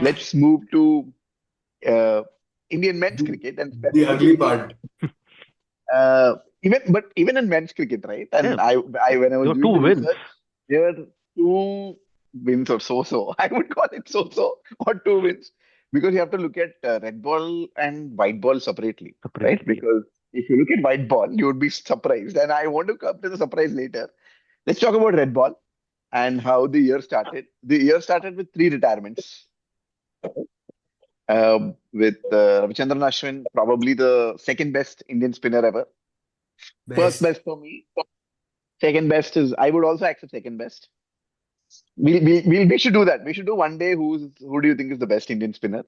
let's move to uh, Indian men's The, cricket and the ugly specifically part. even in men's cricket, right? Yeah, And I when I there was were doing two the wins. research, there were two wins or so. I would call it so or two wins because you have to look at red ball and white ball separately, right? Separately. Because if you look at white ball, you would be surprised, and I want to come to the surprise later. Let's talk about red ball and how the year started. The year started with three retirements. With Ravichandran Ashwin, probably the second best Indian spinner ever. First Best. best for me. Second best is I would also accept second best. We should do that. We should do one day. Who do you think is the best Indian spinner?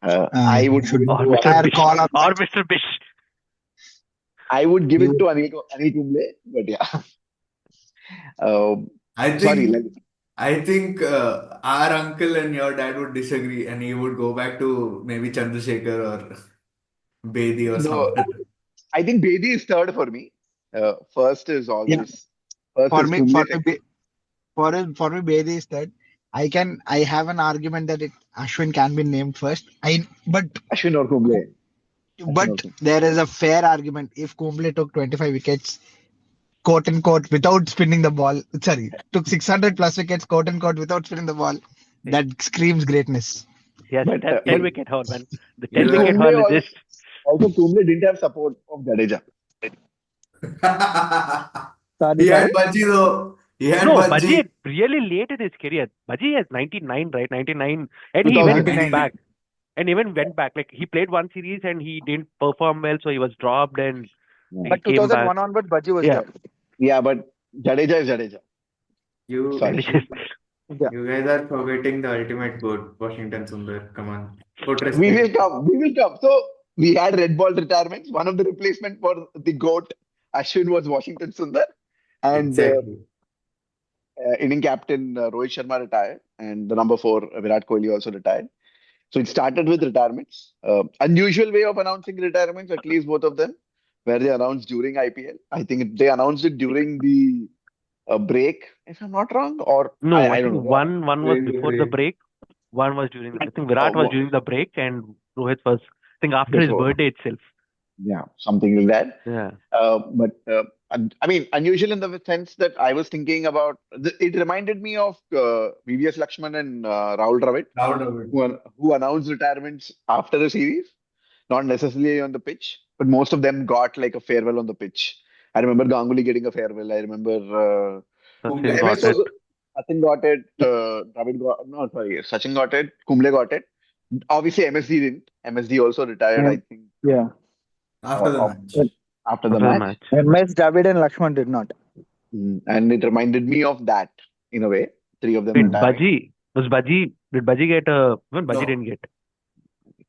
I would give Should it Or to Mr. fire Bish. call on Or that. Mr. Bish. I would give it You to Anil Kumble. But yeah, um, I sorry. think I think our uncle and your dad would disagree, and he would go back to maybe Chandrasekhar or Bedi or No, someone. I think Bedi is third for me. First is yeah. always first For is me, Kumble. Bedi is that I have an argument that Ashwin can be named first. Ashwin or Kumble. Ashwin or But Kumble. there is a fair argument if Kumble took 25 wickets, quote unquote, without spinning the ball. Sorry, took 600 plus wickets, quote unquote, without spinning the ball. Hey, That screams greatness. he has But 10 wicket haul, man. The 10 You wicket are. Kumble haul is just. also Kumble didn't have support of Jadeja. Sorry, He sorry. had Baji though. He had No, Baji Baji. had really late in his career. Baji has 99, right? 99. And he even 2009. went 99. back. And even went back. Like, he played one series and he didn't perform well, so he was dropped and Yeah. he But came back. 2001 onward, Bajji was Yeah. there. Yeah, but Jadeja is Jadeja. You That is Sorry. just. Yeah. you guys are forgetting the ultimate goat, Washington Sundar. Come on. Put We will respect. come. We will come. So we had red ball retirements. One of the replacement for the GOAT, Ashwin, was Washington Sundar. And Exactly. inning captain Rohit Sharma retired. And the number four, Virat Kohli, also retired. So it started with retirements. Unusual way of announcing retirements, at least both of them, where they announced during IPL. I think they announced it during the break, if I'm not wrong, or No, I I think don't know. one was During the before the break. break, one was during. I think Virat was Oh, during the break, and Rohit was. I think after his before. birthday itself. Yeah, something like that. Yeah. But I mean, unusual in the sense that I was thinking about it reminded me of VVS Lakshman and Rahul Dravid, Proud of it. who announced retirements after the series, not necessarily on the pitch, but most of them got like a farewell on the pitch. I remember Ganguly getting a farewell. I remember Sachin Kumble. got MS it. also. Sachin got it. Dravid got no, sorry. Sachin got it. Kumble got it. Obviously, MSD didn't. MSD also retired, I And think, yeah. After the of match. after the After the match. match. MS David and Lakshman did not. And it reminded me of that in a way. Three of them Wait, retiring. Did Baji get a, no, Baji No. didn't get.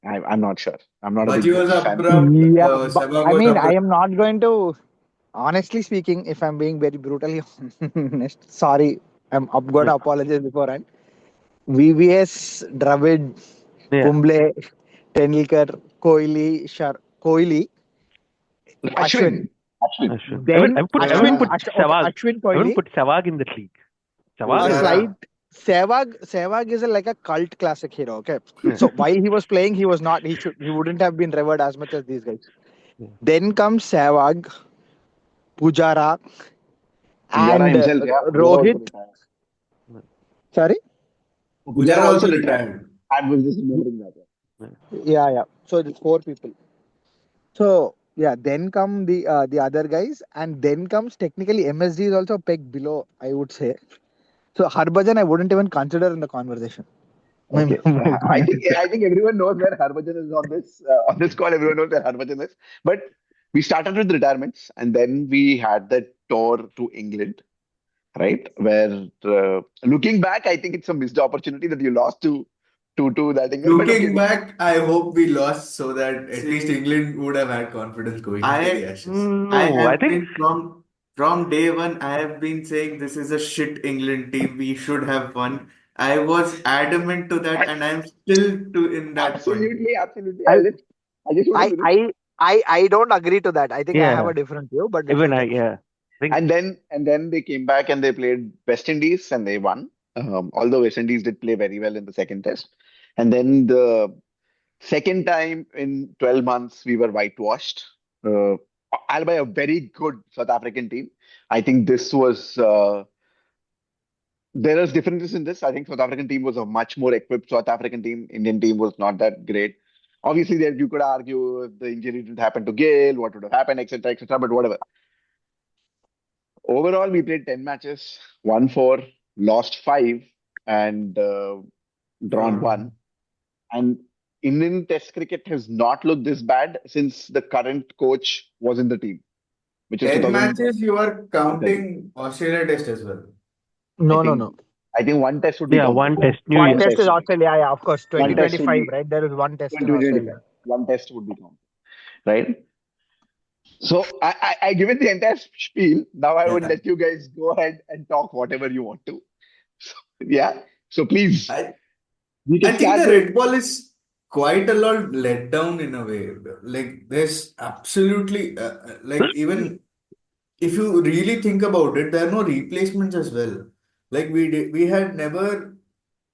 I'm not sure. I'm not a Baji was big fan. abrupt. Yeah, but Sehwag I was mean, I abrupt. am not going to, honestly speaking, if I'm being very brutally honest, sorry, I'm going Yeah. to apologize beforehand. VVS, Dravid, Yeah. Kumble, Tendulkar, Kohli, Ashwin. Ashwin. Ashwin. Ashwin. Then I would Ashwin, put Yeah. okay, Sehwag. Ashwin, I wouldn't Kohli. put Sehwag in that league. Oh, Sehwag A is. yeah. slight Sehwag is like a cult classic hero. Okay, Yeah. so while he was playing, he was not. He wouldn't have been revered as much as these guys. Yeah. Then comes Sehwag, Pujara, Pujara and himself, yeah. Pujara also Rohit. retired. Sorry. Pujara Pujara also also retired. retired. I was just remembering that. Yeah. Yeah. So it's four people. So yeah, then come the other guys, and then comes technically MSD is also a peg below, I would say. So Harbhajan I wouldn't even consider in the conversation. Okay. I think everyone knows where Harbhajan is on this call. Everyone knows where Harbhajan is. But we started with retirements, and then we had the tour to England, right? Where looking back, I think it's a missed opportunity that you lost to that England. But okay, Looking back, I hope we lost so that at least England would have had confidence going into the Ashes. I No, I have think. been from day one, I have been saying this is a shit England team. We should have won. I was adamant to that, and I'm still in that point. absolutely. I I just want to I finish. I I don't agree to that. I think I have Yeah. a different view, but it's Even I, okay. yeah. I think. And then they came back and they played West Indies and they won. Although West Indies did play very well in the second test. And then the second time in 12 months, we were whitewashed, uh, all by a very good South African team. I think this was, there is differences in this. I think South African team was a much more equipped South African team. Indian team was not that great. Obviously, there you could argue if the injury didn't happen to Gale, what would have happened, etc., etc. But whatever. Overall, we played 10 matches, won four, lost five, and drawn one. And Indian Test cricket has not looked this bad since the current coach was in the team, which is 10 2000. matches, you are counting Australia Test as well. No, I no, think no. I think one test would be Yeah, counted. one test, New One Year. test is Test. Australia, yeah, of course. One test would 2025, be right? There is one test in 2025. Australia. One test would be counted, right? So I given the entire spiel. Now I would Yeah. let you guys go ahead and talk whatever you want to. So, yeah. So please, I, we I can think start the with. Red Ball is quite a lot let down in a way. Like, there's absolutely, like, even if you really think about it, there are no replacements as well. Like, we had never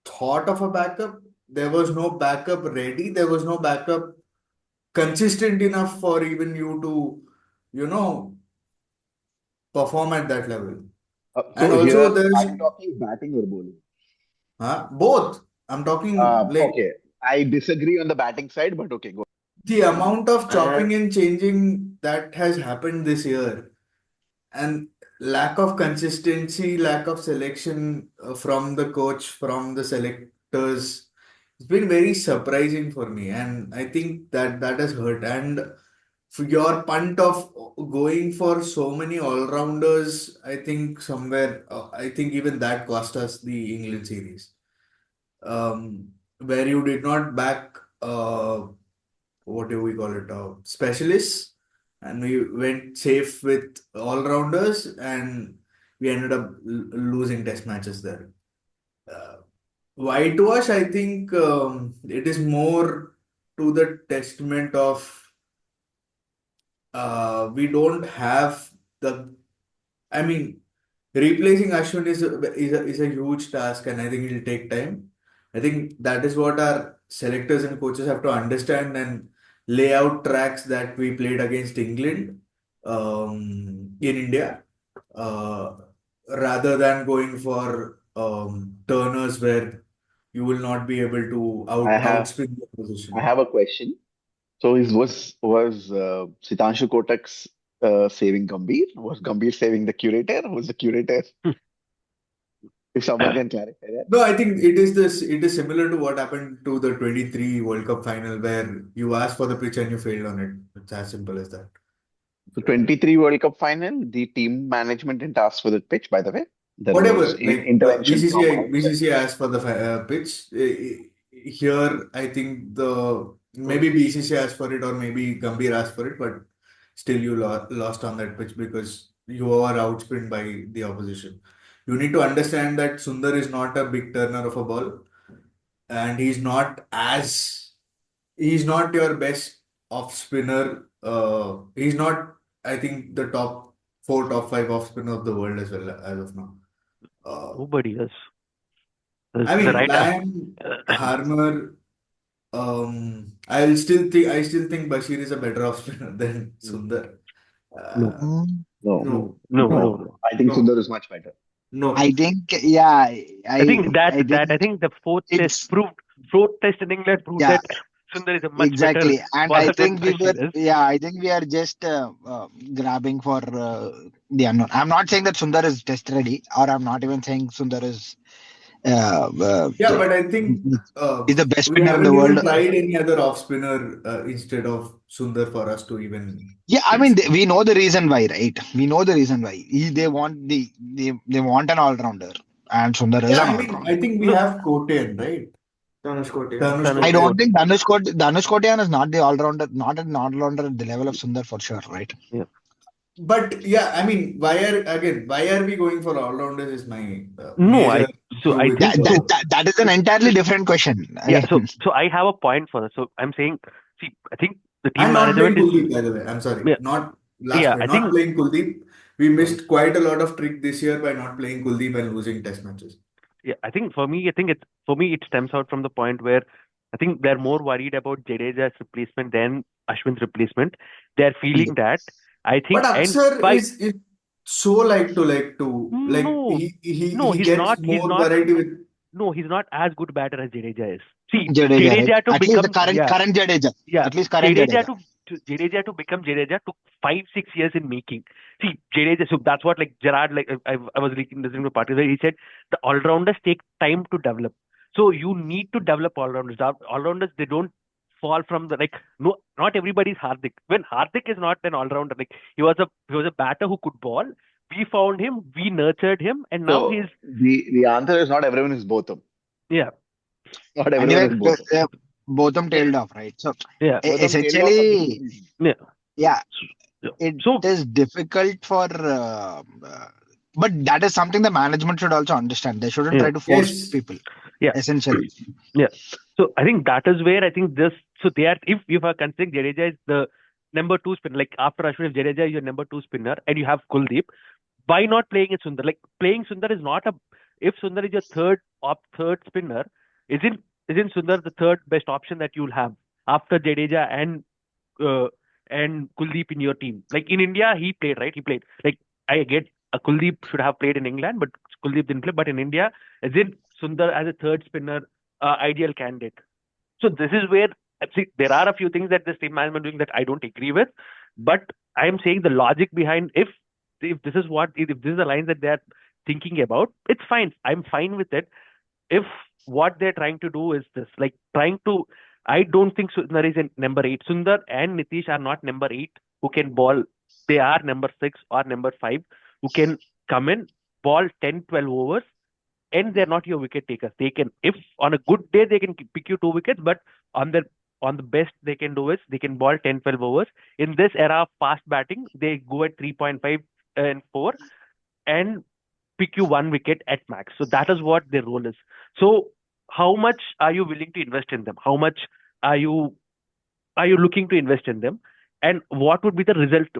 thought of a backup. There was no backup ready. There was no backup consistent enough for even you to, you know, perform at that level. And So here, also, are there's you talking batting or bowling? both. I'm talking like Okay. I disagree on the batting side, but okay, go. the amount of Uh, chopping and changing that has happened this year, and lack of consistency, lack of selection from the coach, from the selectors. It's been very surprising for me, and I think that has hurt. And for your punt of going for so many all-rounders, I think somewhere, I think even that cost us the England series, where you did not back, what do we call it, specialists, and we went safe with all-rounders, and we ended up losing test matches there. Uh, Whitewash, I think it is more to the testament of we don't have the. I mean, replacing Ashwin is a huge task, and I think it'll take time. I think that is what our selectors and coaches have to understand and lay out tracks that we played against England in India, uh, rather than going for turners where you will not be able to I have outspin the I position. have a question. So is was Sitanshu Kotak's saving Gambhir? Was Gambhir saving the curator? Was the curator? If someone can clarify that. No, I think it is this. It is similar to what happened to the 23 World Cup final where you asked for the pitch and you failed on it. It's as simple as that. So 23 World Cup final, the team management didn't ask for the pitch, by the way. There was Whatever, like intervention from outside. BCCI asked for the pitch. Here, I think the maybe BCCI asked for it or maybe Gambhir asked for it, but still you lost on that pitch because you were outspinned by the opposition. You need to understand that Sundar is not a big turner of a ball, and he's not your best off spinner. He's not, I think, the top four, top five off spinner of the world as well as of now. Nobody is. I The mean, right. Lamb, Harmer. I still think Bashir is a better off spinner than Sundar. No, Uh, Mm, No, no, no, no, no, no, no. no. I think no, Sundar is much better. no. I think, yeah, I think I think I think the it's, fourth test in England proved yeah, that Sundar is a much better exactly. And I bowler than think Bashir is. I think we are just grabbing for the unknown. I'm not saying that Sundar is test ready, or I'm not even saying Sundar Yeah, but I think is the best we spinner in the haven't even world. tried any other off spinner instead of Sundar for us to even Yeah, I mean, consider. we know the reason why, right? We know the reason why. They want they want an all rounder, and Sundar is Yeah, an I all mean, I rounder. think we No, have Kotean, right? Tanush Kotian. Tanush Tanush I don't Kotean. Kote. think Danush Kotian is not the all rounder, not an all rounder at the level of Sundar for sure, right? Yeah. But yeah, I mean, why are we going for all-rounders is my No, major so issue I with think so. That is an entirely different question. Yeah, Again, so I have a point for this. So I'm saying, see, I think the team and not playing management is, Kuldeep, by the way. I'm sorry. yeah, Not last yeah, point, I not think playing Kuldeep. We missed quite a lot of trick this year by not playing Kuldeep and losing test matches. yeah, I think for me, it stems out from the point where I think they're more worried about Jadeja's replacement than Ashwin's replacement. They're feeling that. I But think, and Akshar by is so like no, no, he gets more variety with. no, he's not as good batter as Jadeja is. See, Jadeja, right? Jadeja to At least the become, current yeah, current Jadeja. yeah, At least current Jadeja Jadeja. Jadeja to become Jadeja took 5-6 years in making. See, Jadeja, so that's what like Gerard, like I was listening to parties where he said the all-rounders take time to develop. So you need to develop all-rounders. All-rounders, they don't fall from the, like, no, not everybody's Hardik. When Hardik is not an all-rounder, like he was a batter who could ball. We found him, we nurtured him, and now he's, So the answer is not everyone is Botham. yeah, Not And everyone is even Botham. Botham tailed off, right? So yeah, Botham tailed off for different essentially, reasons. yeah. yeah, So, it so is difficult for, but that is something the management should also understand. They shouldn't yeah, try to force Yes. people, yeah. essentially. Yeah. So I think that is where I think this. So they are, if I consider Jadeja is the number two spinner, like after Ashwin, if Jadeja is your number two spinner, and you have Kuldeep, why not playing it Sundar? Like playing Sundar is not a. If Sundar is your third spinner, isn't Sundar the third best option that you'll have after Jadeja uh, and Kuldeep in your team? Like in India, he played, right. He played. Like I get Kuldeep should have played in England, but Kuldeep didn't play. But in India, isn't Sundar as a third spinner ideal candidate? So this is where, see, there are a few things that this team management doing that I don't agree with, but I am saying the logic behind, if this is what, if this is the lines that they are thinking about, it's fine. I'm fine with it. If what they're trying to do is this, like trying to, I don't think Sundar is in number 8. Sundar and Nitish are not number 8 who can ball. They are number 6 or number 5 who can come in, ball 10, 12 overs, and they're not your wicket takers. They can, if on a good day, they can pick you 2 wickets, but on the best they can do is they can ball 10, 12 overs. In this era of fast batting, they go at 3.5 and 4 and pick you 1 wicket at max. So that is what their role is. So how much are you willing to invest in them? How much are you looking to invest in them? And what would be the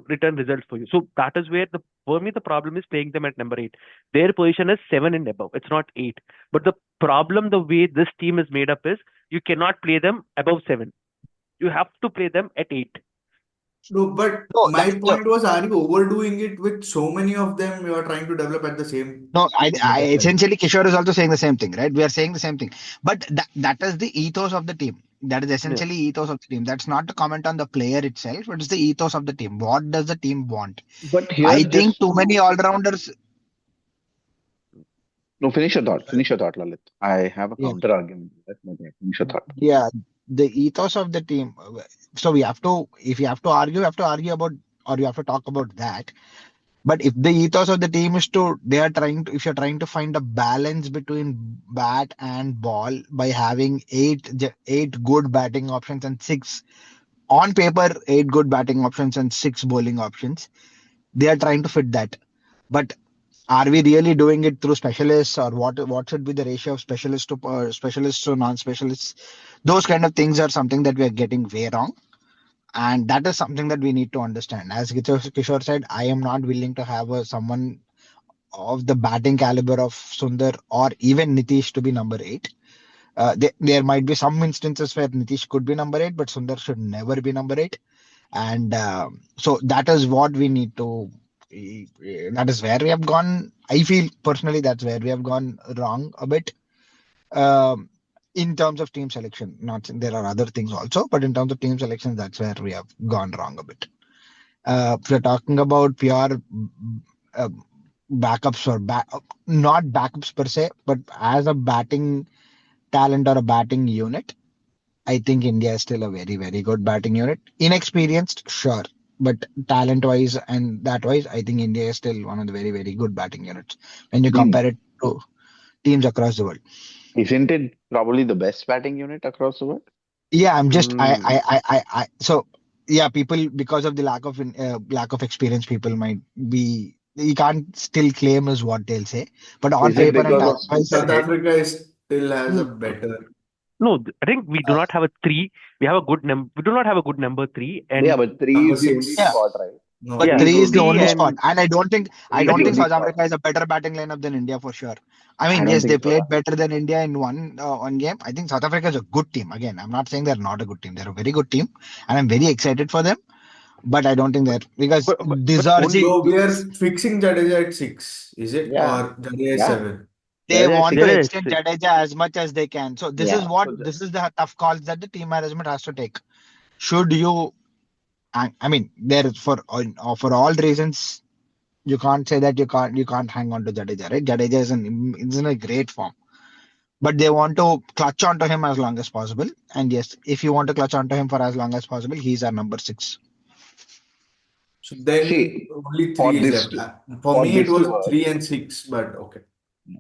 return result for you? So that is where for me the problem is playing them at number 8. Their position is 7 and above. It's not 8. But the problem, the way this team is made up is you cannot play them above 7. You have to play them at 8. No, but No, my point was, are you overdoing it with so many of them you are trying to develop at the same no, I time? essentially Kishore is also saying the same thing, right? We are saying the same thing, but that is the ethos of the team. That is Yeah. essentially ethos of the team. That's not to comment on the player itself. It is the ethos of the team. What does the team want? But here, I think just too many all rounders. no, finish your thought. Finish your thought, Lalit. I have a Yeah, counter argument to that, but yeah, finish your thought. yeah. The ethos of the team. So we have to, if you have to argue, you have to argue about, or you have to talk about that. But if the ethos of the team is to, they are trying to, if you're trying to find a balance between bat and ball by having eight good batting options and six, on paper, 8 good batting options and 6 bowling options, they are trying to fit that. But are we really doing it through specialists, or what should be the ratio of specialists to non-specialists? Those kind of things are something that we are getting way wrong. And that is something that we need to understand. As Kishore said, I am not willing to have someone of the batting caliber of Sundar or even Nitish to be number 8. There might be some instances where Nitish could be number 8, but Sundar should never be number 8. And so that is what we need to. That is where we have gone. I feel personally that's where we have gone wrong a bit. Um, in terms of team selection, not saying there are other things also, but in terms of team selection, that's where we have gone wrong a bit. If we're talking about pure uh, backups or not backups per se, but as a batting talent or a batting unit, I think India is still a very, very good batting unit. Inexperienced, sure, but talent wise and that wise, I think India is still one of the very, very good batting units when you The, compare it to teams across the world. isn't it probably the best batting unit across the world? Yeah, I'm just Mm. so yeah, people, because of the lack of experience, people might be, you can't still claim is what they'll say, but on Is it paper and because of talent wise, Smith South and Hill? Africa still has a mm, better. No, I think we do not have a 3. We have a good number. We do not have a good number 3, Yeah, and but three Number is the only yeah, six. spot, right? No, But Yeah, three is the 3 only spot, and and I don't think Three is I the think only South spot. Africa is a better batting lineup than India for sure. I I mean, don't yes, they think so. played better than India in one game. I think South Africa is a good team. Again, I'm not saying they're not a good team. They're a very good team, and I'm very excited for them. But I don't think they're because but only so we Dizarji, are fixing Jadeja at 6, is it? Yeah, Or Jadeja at yeah. 7? they That is want to six. there is extend Jadeja as much as they can. So this Yeah. is what So this is the tough calls that the team management has to take. Should you? I mean, there for all reasons, you can't say that you can't hang on to Jadeja, right? Jadeja is in a great form, but they want to clutch onto him as long as possible. And yes, if you want to clutch onto him for as long as possible, he's our number six. So then see, only for 3 is this left. to For for me, it this to was work, 3 and 6, but okay.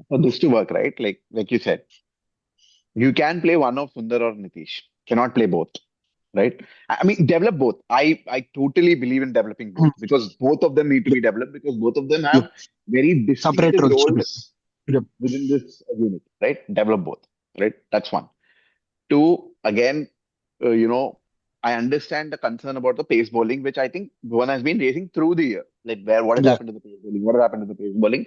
for this to work, right? Like you said, you can play one of Sundar or Nitish. Cannot play both, right? I mean, develop both. I totally believe in developing both Mm. because both of them need to Yep, be developed because both of them yep. have very Separate distinctive roles to do. roles Yep. within this unit, right? Develop both, right? That's one. Two, again, I understand the concern about the pace bowling, which I think one has been raising through the year. Like, what has Yeah. happened to the pace bowling? What has happened to the pace bowling?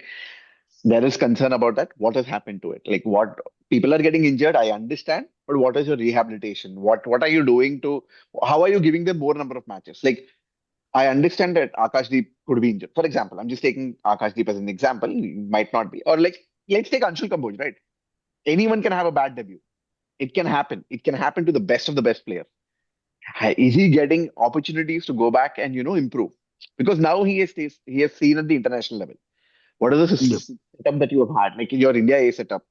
There is concern about that. What has happened to it? Like, what people are getting injured, I understand, but what is your rehabilitation? What are you doing to? How are you giving them more number of matches? Like, I understand that Akashdeep could be injured. For example, I'm just taking Akashdeep as an example. He might not be, or like, let's take Anshul Kamboj, right? Anyone can have a bad debut. It can happen. It can happen to the best of the best players. Is he getting opportunities to go back and improve? Because now he has seen at the international level. What is the Yep. setup that you have had, like your India A setup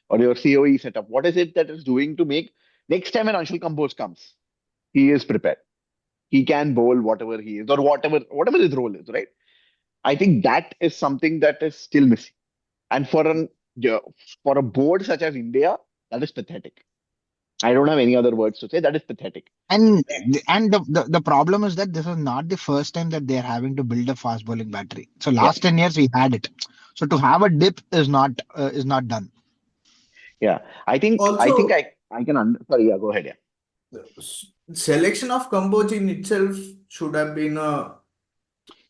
or your COE setup? What is it that is doing to make next time when Anshul Kamboj comes, he is prepared. He can bowl whatever he is or whatever his role is, right? I think that is something that is still missing. And yeah, for a board such as India, that is pathetic. I don't have any other words to say. That is pathetic. And the problem is that this is not the first time that they're having to build a fast bowling battery. So Yeah, last 10 years we had it. So to have a dip is not done. yeah. I think Also, I can sorry, yeah, go ahead. Yeah. selection of Kamboj in itself should have been a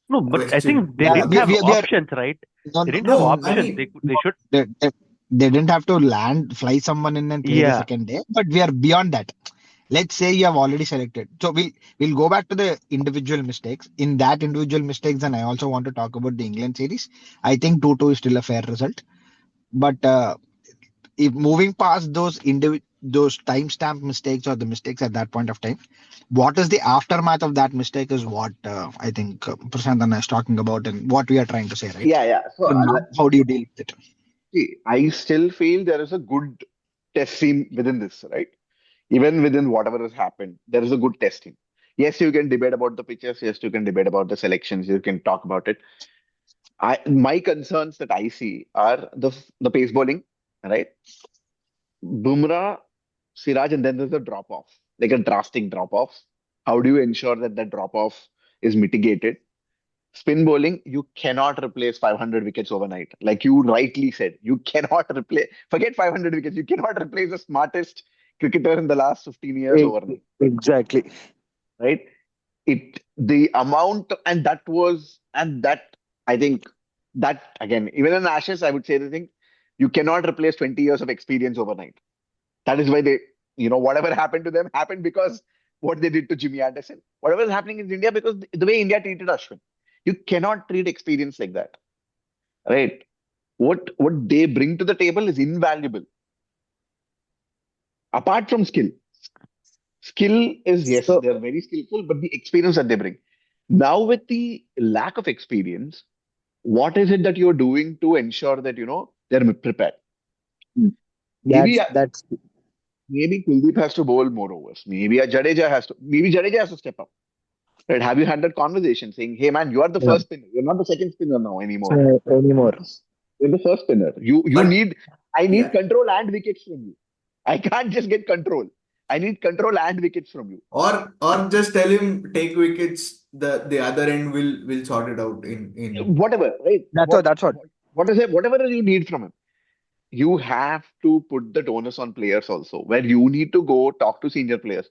no, but I question think they Yeah, didn't because have we are options, right? no, They no, didn't have no, I options. mean, They should. they, they, they didn't have to fly someone in and play the Yeah, second day, but we are beyond that. Let's say you have already selected. So we'll go back to the individual mistakes. In that individual mistakes, and I also want to talk about the England series. I think 2-2 is still a fair result. But if moving past those timestamp mistakes or the mistakes at that point of time, what is the aftermath of that mistake is what I think Prashant is talking about and what we are trying to say, right? Yeah, yeah. So So now, how do you deal with it? see, I still feel there is a good test team within this, right? Even within whatever has happened, there is a good test team. Yes, you can debate about the pitches. Yes, you can debate about the selections. You can talk about it. My concerns that I see are the pace bowling, right? Bumrah, Siraj, and then there's a drop off, like a drastic drop off. How do you ensure that that drop off is mitigated? Spin bowling, you cannot replace 500 wickets overnight. Like you rightly said, you cannot replace, forget 500 wickets, you cannot replace the smartest cricketer in the last 15 years overnight, Exactly. right? The amount, and that, I think, that again, even in Ashes, I would say the thing, you cannot replace 20 years of experience overnight. That is why whatever happened to them happened because what they did to Jimmy Anderson. Whatever is happening in India because the way India treated Ashwin. You cannot treat experience like that, right? What they bring to the table is invaluable. Apart from skill, skill is yes, So they are very skillful, but the experience that they bring. Now with the lack of experience, what is it that you're doing to ensure that they're prepared? Maybe that's maybe Kuldeep has to bowl more overs. Maybe Jadeja has to step up. Right? Have you had that conversation saying, "Hey man, you are the yeah, first spinner. You're not the second spinner now anymore. anymore. You're the first spinner. You but need I need yeah, control and wickets from you. I can't just get control. I need control and wickets from you. or just tell him take wickets. The other end will sort it out in Whatever, right? That's what. What is it? Whatever you need from him. You have to put the onus on players also, where you need to go talk to senior players.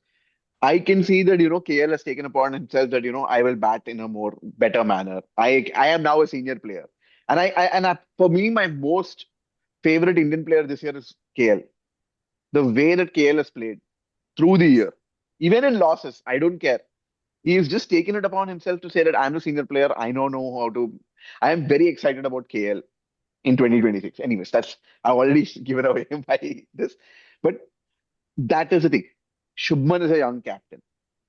I can see that, KL has taken upon himself that, I will bat in a more better manner. I am now a senior player. For me, my most favorite Indian player this year is KL. The way that KL has played through the year, even in losses, I don't care. He's just taken it upon himself to say that I'm a senior player. I don't know how to. I am very excited about KL in 2026. Anyways, I've already given away my this. But that is the thing. Shubman is a young captain.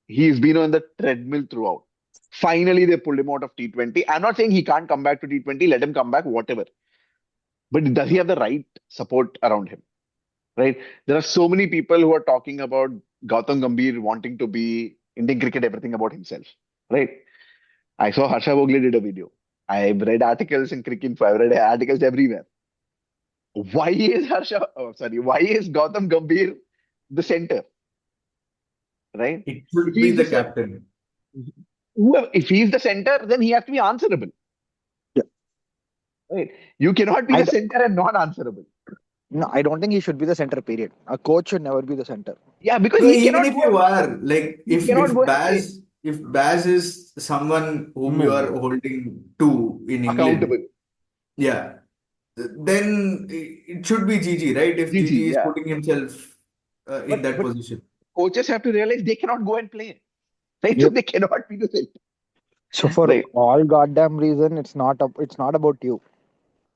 He's been on the treadmill throughout. Finally, they pulled him out of T20. I'm not saying he can't come back to T20. Let him come back, whatever. But does he have the right support around him? Right? There are so many people who are talking about Gautam Gambhir wanting to be Indian cricket, everything about himself. Right? I saw Harsha Vogle did a video. I've read articles in Cricket. I've read articles everywhere. Why is Harsha? Oh, sorry. Why is Gautam Gambhir the center? Right? It should be He's the the center. captain. If he's the center, then he has to be answerable. Yeah. Right? You cannot be I the d- center and not answerable. no, I don't think he should be the center. Period. A coach should never be the center. Yeah, because So he even cannot if go you and are like, he cannot go and play If Baz is someone whom you No. are holding to in England, accountable. yeah, then it should be Gigi, right? If GG, Gigi is yeah. putting himself in that But position. coaches have to realize they cannot go and play. Right? So Yep. they cannot be the center. So for Right? all goddamn reason, it's not about you.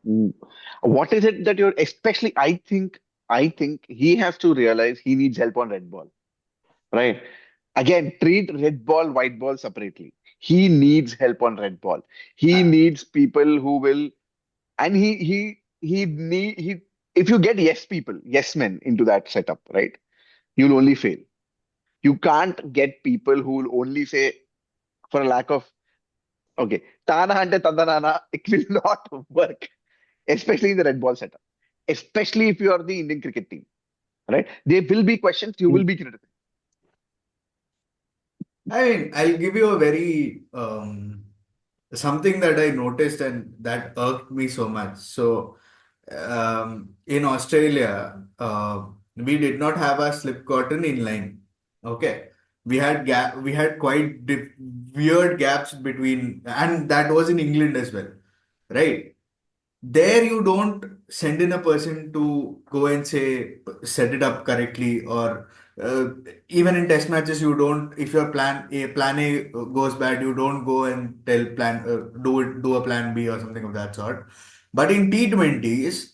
Mm. What is it that you're especially I think he has to realize he needs help on red ball. Right? Again, treat red ball, white ball separately. He needs help on red ball. He Uh, needs people who will and he need he if you get yes people, yes men into that setup, right? You'll only fail. You can't get people who will only say for a lack of okay, Tana ante Tandanana, it will not work, especially in the red ball setup. Especially if you are the Indian cricket team, right? There will be questions, you will be critical. I mean, I'll give you a very something that I noticed and that irked me so much. So, in Australia, we did not have a slip cotton inline. Okay, we had quite weird gaps between, and that was in England as well, right? There you don't send in a person to go and say set it up correctly, or uh, even in test matches you don't, if your plan A goes bad, you don't go and tell do a plan B or something of that sort. But in T20s,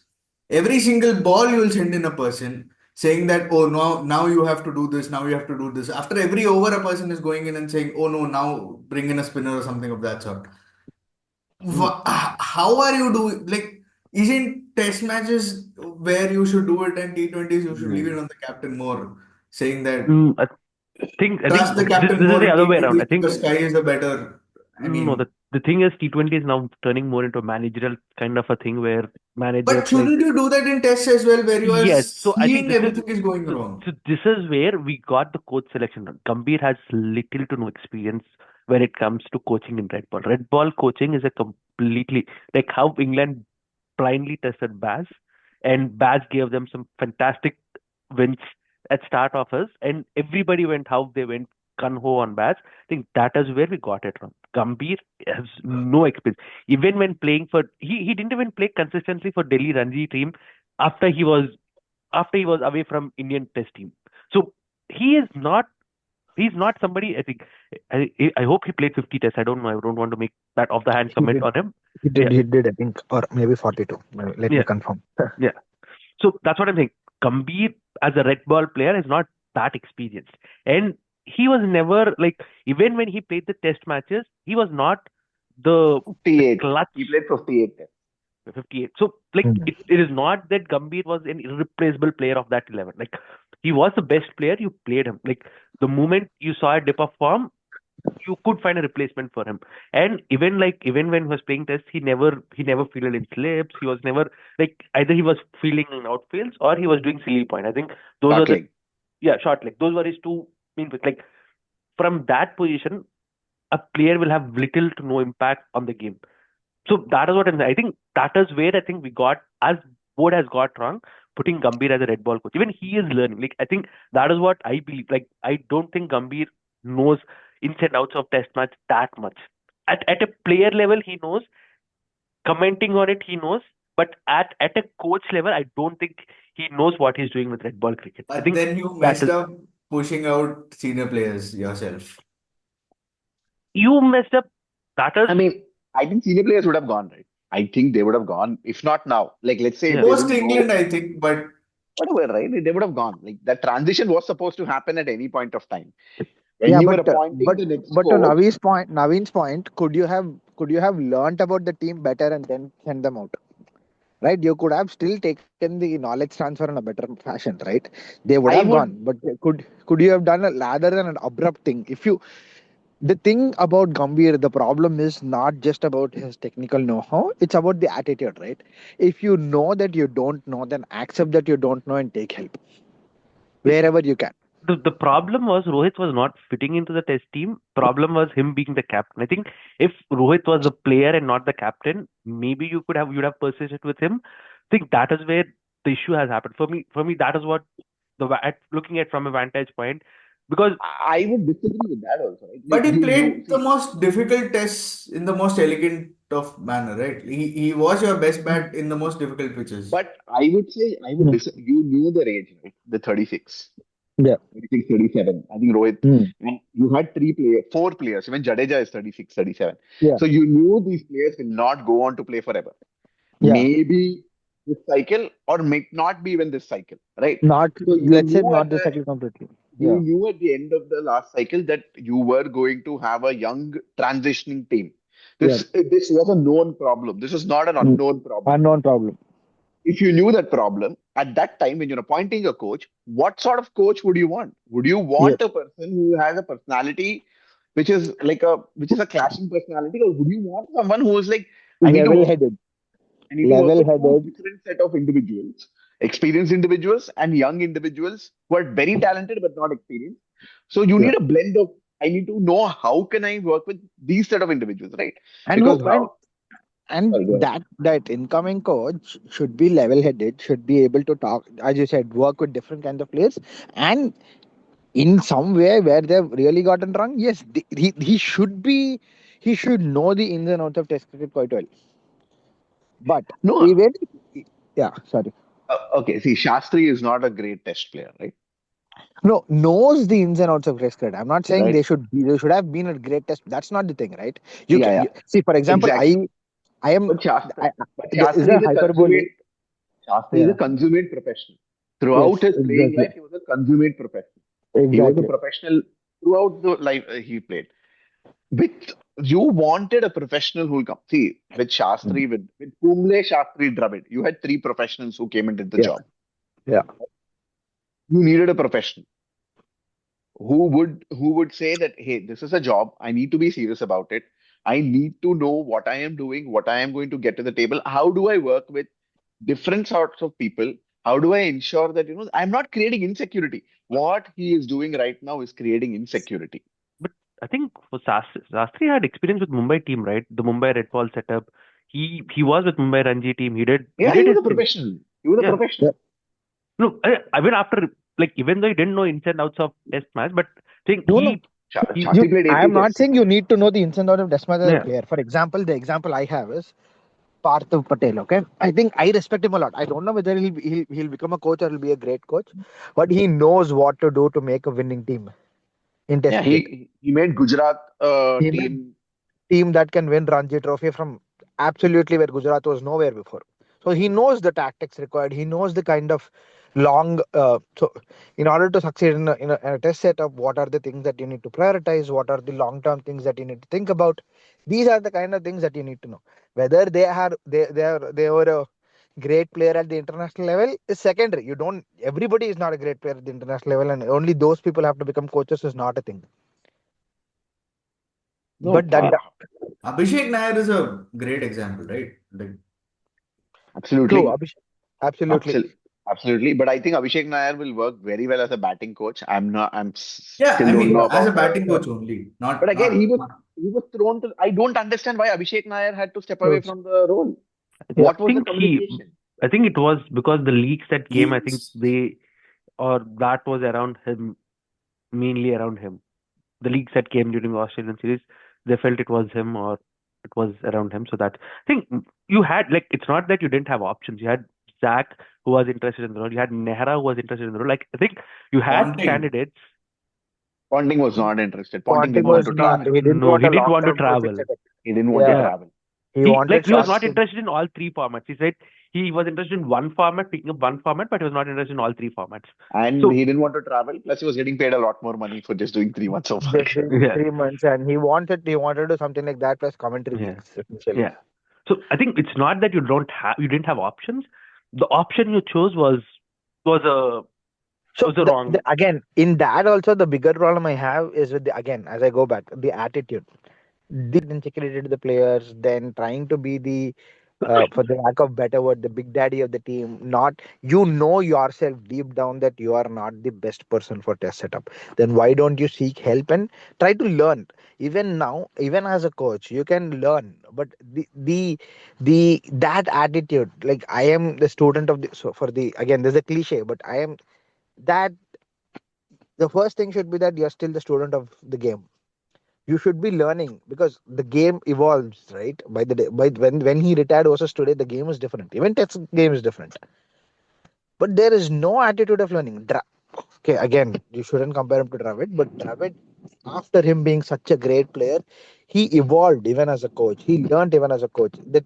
every single ball you will send in a person saying that, oh no, now you have to do this, now you have to do this. After every over, a person is going in and saying, oh no, now bring in a spinner or something of that sort. Hmm. How are you doing? Like, isn't test matches where you should do it, and T20s you should leave Hmm. it on the captain more, saying that I think trust the captain this is more the in other way around. T20s I think because Sky is the better. I no, mean, the thing is T20 is now turning more into a managerial kind of a thing where managers but like shouldn't you do that in tests as well, where you are yes. So I think seeing everything is going so, wrong? so this is where we got the coach selection wrong. Gambhir has little to no experience when it comes to coaching in red ball. Red ball coaching is a completely like how England blindly tested Baz, and Baz gave them some fantastic wins at start of us, and everybody went how they went gun ho on Baz. I think that is where we got it wrong. Gambhir has no experience. Even when playing for he didn't even play consistently for Delhi Ranji team after he was away from Indian Test team. So he is not he's not somebody. I think I hope he played 50 tests. I don't know. I don't want to make that off the hand He comment did. on him. He Yeah, did. He did. I think, or maybe 42. Let me yeah, confirm. yeah. So that's what I'm saying. Gambhir as a red ball player is not that experienced, and he was never like even when he played the Test matches, he was not the 58. clutch He played 58 tests. 58. So, like, Hmm. it is not that Gambhir was an irreplaceable player of that 11. Like, he was the best player. You played him. Like, the moment you saw a dip of form, you could find a replacement for him. And even when he was playing tests, he never fielded in slips. He was never like either he was fielding in outfields or he was doing silly point. I think those were Short the leg. short leg. Those were his two main like from that position, a player will have little to no impact on the game. So that is what I'm saying. I think that is where I think we got as board has got wrong. putting Gambhir as a red ball coach. Even he is learning. Like I think that is what I believe. Like I don't think Gambhir knows ins and outs of Test match that much. At a player level, he knows. Commenting on it, he knows. But at a coach level, I don't think he knows what he's doing with red ball cricket. I But think then you that messed is up pushing out senior players yourself. you messed up. That is I mean, I think senior players would have gone, right? I think they would have gone, if not now. Like, let's say if yeah. they Post didn't England, go, I think, but whatever, right? They would have gone. Like, that transition was supposed to happen at any point of time. When Yeah, you but were appointing the next to coach, Naveen's point, could you have learnt about the team better and then send them out? Right? You could have still taken the knowledge transfer in a better fashion, right? They would have I gone, would. but could you have done a rather than an abrupt thing? If you The thing about Gambhir, the problem is not just about his technical know-how; it's about the attitude, right? If you know that you don't know, then accept that you don't know and take help wherever you can. The problem was Rohit was not fitting into the test team. Problem was him being the captain. I think if Rohit was the player and not the captain, maybe you'd have persisted with him. I think that is where the issue has happened. For me, that is what looking at from a vantage point, because I would disagree with that also, right? Like, but he you knew, played the see, most difficult tests in the most elegant of manner, right? He was your best bat in the most difficult pitches. but I would say, Hmm. you knew the range, right? The 36. Yeah. 36, 37. I think Rohit, Hmm. and you had four players. Even Jadeja is 36, 37. Yeah. So you knew these players will not go on to play forever. Yeah. Maybe this cycle, or may not be even this cycle, right? Not, So let's say not the cycle completely. you Yeah. knew at the end of the last cycle that you were going to have a young transitioning team. Yeah. This was a known problem. This is not an Hmm. unknown problem. Unknown problem. If you knew that problem at that time when you're appointing a coach, what sort of coach would you want? Would you Yes. want a person who has a personality which is a clashing personality, or would you want someone who is like, I need to work Level-headed. I need to work with two Level-headed. different set of individuals, experienced individuals and young individuals who are very talented but not experienced. So you Yeah. need a blend of. I need to know how can I work with these set of individuals, right? And Because who how? and Sorry, go ahead. that incoming coach should be level-headed, should be able to talk, as you said, work with different kinds of players, and in some way where they've really gotten wrong, yes, he should know the ins and outs of Test cricket quite well. But No, even yeah, sorry, okay. See, Shastri is not a great test player, right? no, knows the ins and outs of Test cricket. I'm not saying Right. they should have been a great test. That's not the thing, right? Yeah, yeah, See, for example, exactly. I am But Shastri, I, but is Shastri a is a hyperbole. consummate. Shastri is a Yeah. consummate professional. Throughout Yes. his playing Exactly. life, he was a consummate professional. He was a Exactly. professional throughout the life he played. With you wanted a professional who will come. See, with Mm. Shastri, with Kumble, Shastri, Dravid, you had three professionals who came into the Yeah. job. Yeah. You needed a professional who would say that, hey, this is a job. I need to be serious about it. I need to know what I am doing, what I am going to get to the table. How do I work with different sorts of people? How do I ensure that I'm not creating insecurity? What he is doing right now is creating insecurity. but I think for Sastry had experience with Mumbai team, right? The Mumbai Red Ball setup. He was with Mumbai Ranji team. He Yeah, did he was his a thing. professional. He was a Yeah. Yeah. professional. No, I mean after, like, even though he didn't know ins and outs of Test match, but I think No, no. he You, Shastri played I am 80 not tests. saying you need to know the ins and outs of Test match as a yeah. player. For example, the example I have is Parthiv Patel. Okay, I think I respect him a lot. I don't know whether he'll become a coach or he'll be a great coach, but he knows what to do to make a winning team in Test Yeah, cricket. he made Gujarat He made team. team that can win Ranji Trophy from absolutely where Gujarat was nowhere before. So he knows the tactics required. He knows the kind of long. So in order to succeed in a test setup, what are the things that you need to prioritize? What are the long-term things that you need to think about? These are the kind of things that you need to know. Whether they were a great player at the international level is secondary. You don't. Everybody is not a great player at the international level, and only those people have to become coaches is not a thing. No, But that Abhishek Nair is a great example, right? Like, true, absolutely, Abhishek. Absolutely. absolutely, absolutely. But I think Abhishek Nair will work very well as a batting coach. I'm not. yeah, Still I don't know mean, as a about batting the. coach only, But again, he was not. he was thrown to. I don't understand why Abhishek Nair had to step away Yes. from the role. I Yeah. What was the think he communication? I think it was because the leaks that came. I think Leaks. or that was around him, mainly around him. The leaks that came during the Australian series, they felt it was him or it was around him. So that I think you had, like, it's not that you didn't have options. You had Zach who was interested in the role. You had Nehra who was interested in the role. Like, I think you had Ponting. candidates. Ponting was not interested. Ponting Ponting didn't want was to not. travel. He didn't No, want he a didn't long want to term coaching travel. setup. He didn't want to Yeah, Yeah. travel. he wanted He was short not stint. interested in all three formats. He said he was interested in one format, picking up one format, but he was not interested in all three formats. And So he didn't want to travel. Plus, he was getting paid a lot more money for just doing 3 months of Just work. doing yeah, 3 months, and he wanted to do something like that plus commentary yeah, gigs essentially. yeah. So I think it's not that you didn't have options. The option you chose was a So was a wrong. again, in that also the bigger problem I have is with the, again, as I go back, the attitude, the insecurity to the players, then trying to be the, for the lack of better word, the big daddy of the team. Not, you know yourself deep down that you are not the best person for test setup. Then why don't you seek help and try to learn? Even now, even as a coach, you can learn. But the that attitude, like I am the student of the, so for the, again, there's a cliche, but I am that, the first thing should be that you're still the student of the game. You should be learning because the game evolves, right? By the day, by when he retired versus today, the game is different. Even test game is different. But there is no attitude of learning. Okay, again, you shouldn't compare him to Dravid, but Dravid, after him being such a great player, he evolved even as a coach. He learned even as a coach. That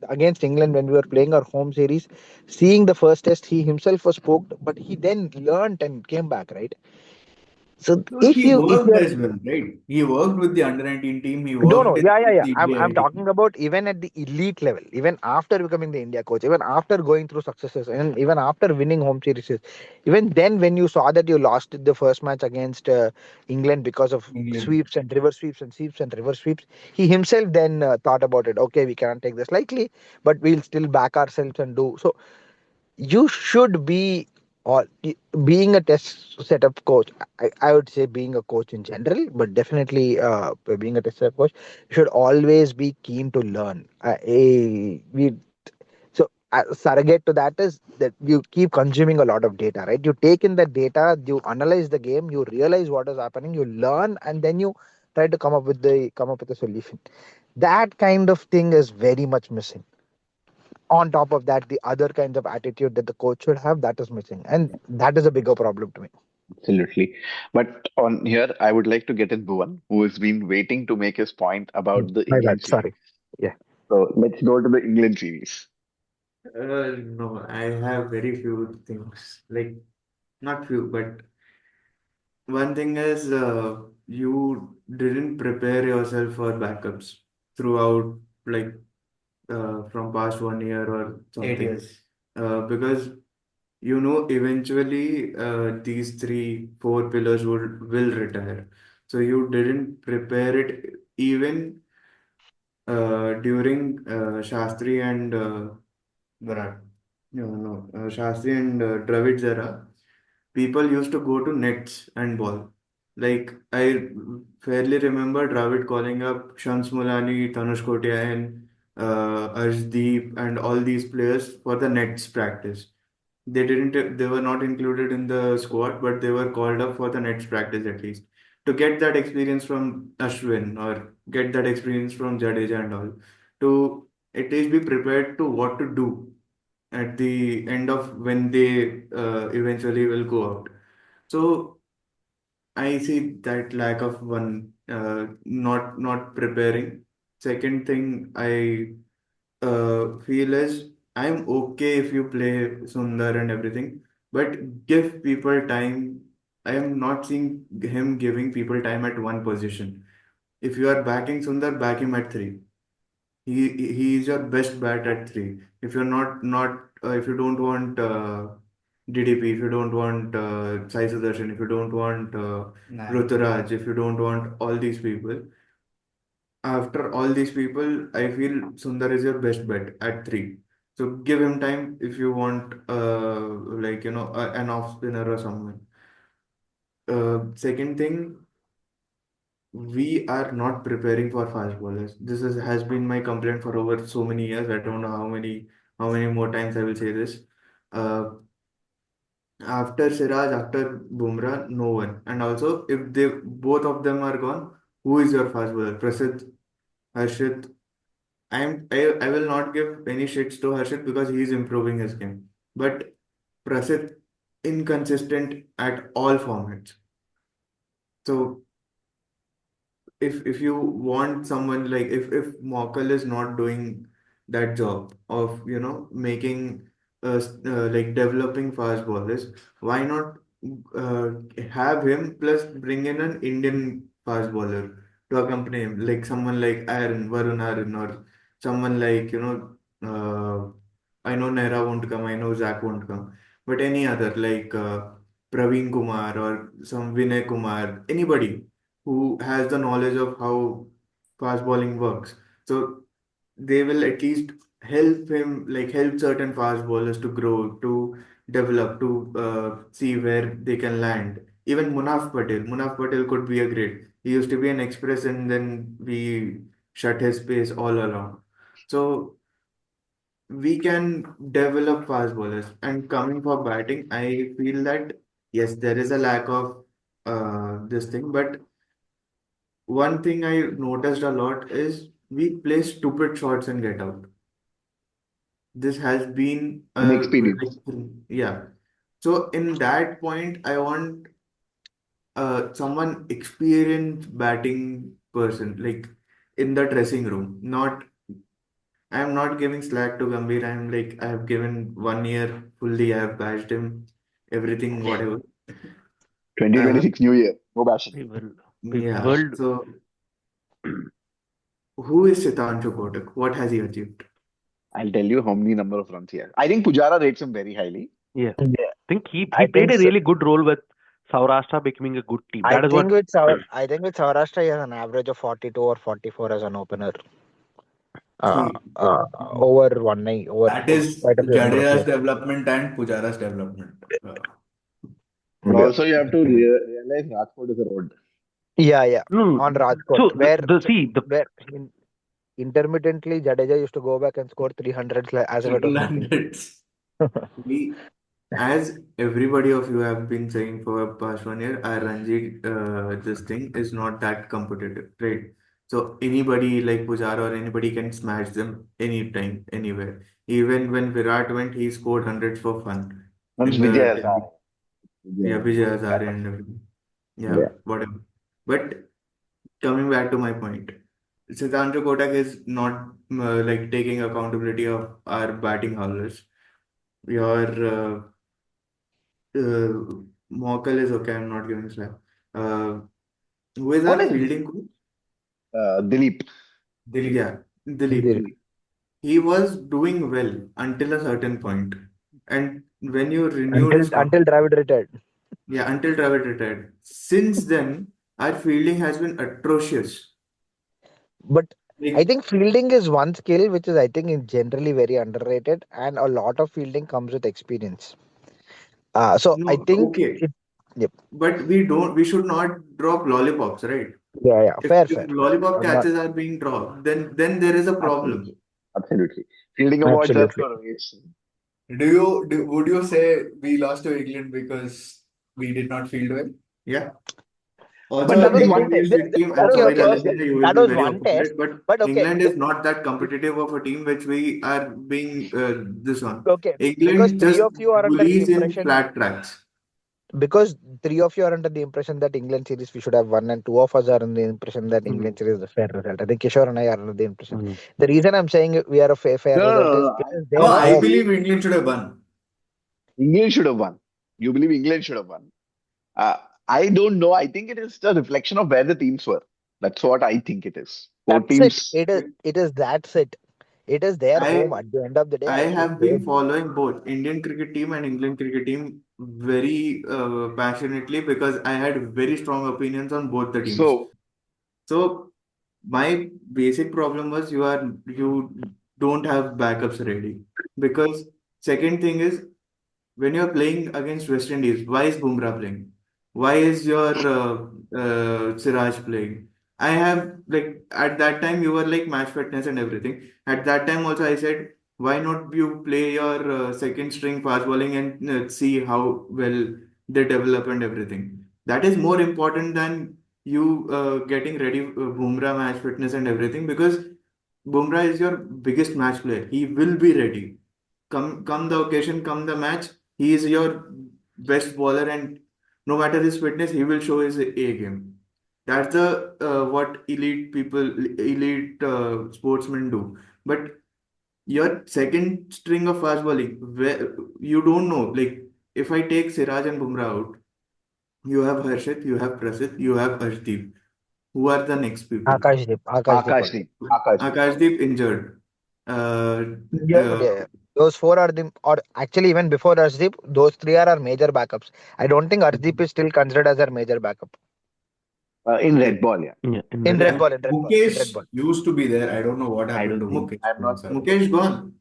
against England, when we were playing our home series, seeing the first test, he himself was poked, but he then learned and came back, right? So No, if he if worked you're, as well, right? He worked with the under 19 team. He no, worked no, in yeah, yeah, the yeah. I'm India talking team. about even at the elite level, even after becoming the India coach, even after going through successes, and even after winning home series, even then when you saw that you lost the first match against England because of England. sweeps and reverse sweeps and sweeps and reverse sweeps, he himself then thought about it. Okay, we cannot take this lightly, but we'll still back ourselves and do so. You should be, or being a test setup coach, I would say being a coach in general, but definitely being a test setup coach, you should always be keen to learn. We so surrogate to that is that you keep consuming a lot of data, right? You take in the data, you analyze the game, you realize what is happening, you learn, and then you try to come up with a solution. That kind of thing is very much missing. On top of that, the other kinds of attitude that the coach should have, that is missing, and that is a bigger problem to me. Absolutely. But on here, I would like to get in Bhuvan, who has been waiting to make his point about the My England bad, sorry. series. Yeah. So let's go to the England series. No, I have very few things. Like, not few, but one thing is you didn't prepare yourself for backups throughout, like, from past 1 year or 8 years. Because eventually these three, four pillars will retire. So you didn't prepare it even during Shastri and Virat. No, no, Shastri and Dravid's era. People used to go to nets and ball. Like I fairly remember Dravid calling up Shams Mulani, Tanush Kotiayan, Arshdeep, and all these players for the nets practice. They were not included in the squad, but they were called up for the nets practice at least to get that experience from Ashwin or get that experience from Jadeja and all. To at least be prepared to what to do at the end of when they eventually will go out. So I see that lack of one, not preparing. Second thing I feel is I'm okay if you play Sundar and everything, but give people time. I am not seeing him giving people time at one position. If you are backing Sundar, back him at three. He is your best bat at three. If you're not if you don't want DDP, if you don't want Sai Sudarshan, if you don't want Ruturaj, if you don't want all these people, after all these people, I feel Sundar is your best bet at three. So give him time if you want, an off spinner or someone. Second thing, we are not preparing for fast bowlers. Has been my complaint for over so many years. I don't know how many how many more times I will say this. Uh, After Siraj, after Bumrah, no one. And also, if they both of them are gone, who is your fast bowler? Prasidh, Harshit. I will not give any shits to Harshit because he is improving his game. But Prasidh inconsistent at all formats. So if you want someone like if Mockle is not doing that job of making like developing fast bowlers, why not uh, have him plus bring in an Indian fast bowler to accompany him, like someone like Varun Aaron, or someone like I know Nehra won't come, I know Zach won't come, but any other like Praveen Kumar or some Vinay Kumar, anybody who has the knowledge of how fast bowling works. So they will at least help him, like help certain fast bowlers to grow, to develop, to see where they can land. Even Munaf Patel could be a great. He used to be an express and then we shut his pace all along. So we can develop fast bowlers. And coming for batting, I feel that yes, there is a lack of this thing, but one thing I noticed a lot is we play stupid shots and get out. This has been a Inexperience. like yeah. So in that point, I want someone experienced batting person like in the dressing room. Not I am not giving slack to Gambhir. I am like I have given 1 year fully. I have bashed him everything whatever. Uh, 2026 New Year. No bashing. We will. We yeah. will. So who is Sitanshu Kotak? What has he achieved? I'll tell you how many number of runs he has. I think Pujara rates him very highly. Yeah. Yeah, I think he I played think a so. really good role with Saurashtra becoming a good team. That is what. I think with Saurashtra he has an average of 42 or 44 as an opener. Uh, See, over one night over that is quite a few number of Jadeja's years. development and Pujara's development. But Yeah, also you have to realize Rajkot is a road. yeah. No. On Rajkot, So the where intermittently Jadeja used to go back and score 300 as if it was Triple nothing. hundreds. We, as everybody of you have been saying for past 1 year, our Ranji this thing is not that competitive, right? So anybody like Pujara or anybody can smash them anytime, anywhere. Even when Virat went, he scored hundreds for fun Once in Vijay the Hazare. yeah, Vijay Vijay Hazare. Hazare and everything. Yeah, Yeah. whatever. But coming back to my point, Siddhartha Kotak is not like taking accountability of our batting howlers. Your Mockle is okay. I'm not giving slack. Uh, who is What our is fielding coach? Dilip? Dilip. Yeah, Dilip. Indeed. Dilip. He was doing well until a certain point, and when you renewed his Until contract, Dravid retired. yeah, until Dravid retired. Since then, our fielding has been atrocious. But I Like think fielding is one skill which is I think is generally very underrated, and a lot of fielding comes with experience. So I no, think okay, it. Yep. but we should not drop lollipops, right? Yeah. If Fair. lollipop I'm not catches are being dropped, then there is a problem. Absolutely. Absolutely. Fielding awards are absolutely. for race. Would you say we lost to England because we did not field well? Yeah. But Also, that was one England is test. a shit team. I'm Okay, sorry, okay. Lalasina, you will That be was very one test, offended, but but okay, England is not that competitive of a team which we are being this on. okay, because England three just of you are under the bullies in impression flat tracks. because three of you are under the impression that England series we should have won, and two of us are under the impression that Hmm. England series is a fair result. I think Kishore and I are under the impression. mm, The reason I'm saying we are a fair No, no, result no, is no. it is No, their I I home. believe believe England should have won. England should have won. You believe England should have won. Uh, I don't know. I think it is a reflection of where the teams were. That's what I think it is. Four That's it. teams. It is that's it. It is their home. I At the end of the day, I it's have their been following both Indian cricket team and England cricket team very passionately because I had very strong opinions on both the teams. So, So my basic problem was you don't have backups ready because second thing is when you're playing against West Indies, why is Bumrah playing? Why is your Siraj playing? I have like at that time you were like match fitness and everything. At that time also I said why not you play your second string fast bowling and see how well they develop and everything. That is more important than you getting ready Bumrah match fitness and everything, because Bumrah is your biggest match player. He will be ready. Come the occasion, come the match, he is your best bowler, and no matter his fitness, he will show his A game. That's the what elite sportsmen do. But your second string of fast bowling, where you don't know. Like if I take Siraj and Bumrah out, you have Harshit, you have Prasid, you have Arshdeep. Who are the next people? Akashdeep only. Akashdeep. Akashdeep. Akashdeep injured. Uh, Injured, uh, yeah. Those four are the, or actually even before Arshdeep, those three are our major backups. I don't think Arshdeep is still considered as our major backup. In red ball, yeah. Yeah, in In red red ball. yeah, ball, in red ball, in red Mukesh ball. used to be there. I don't know what I happened don't to think Mukesh. I'm not Mukesh gone.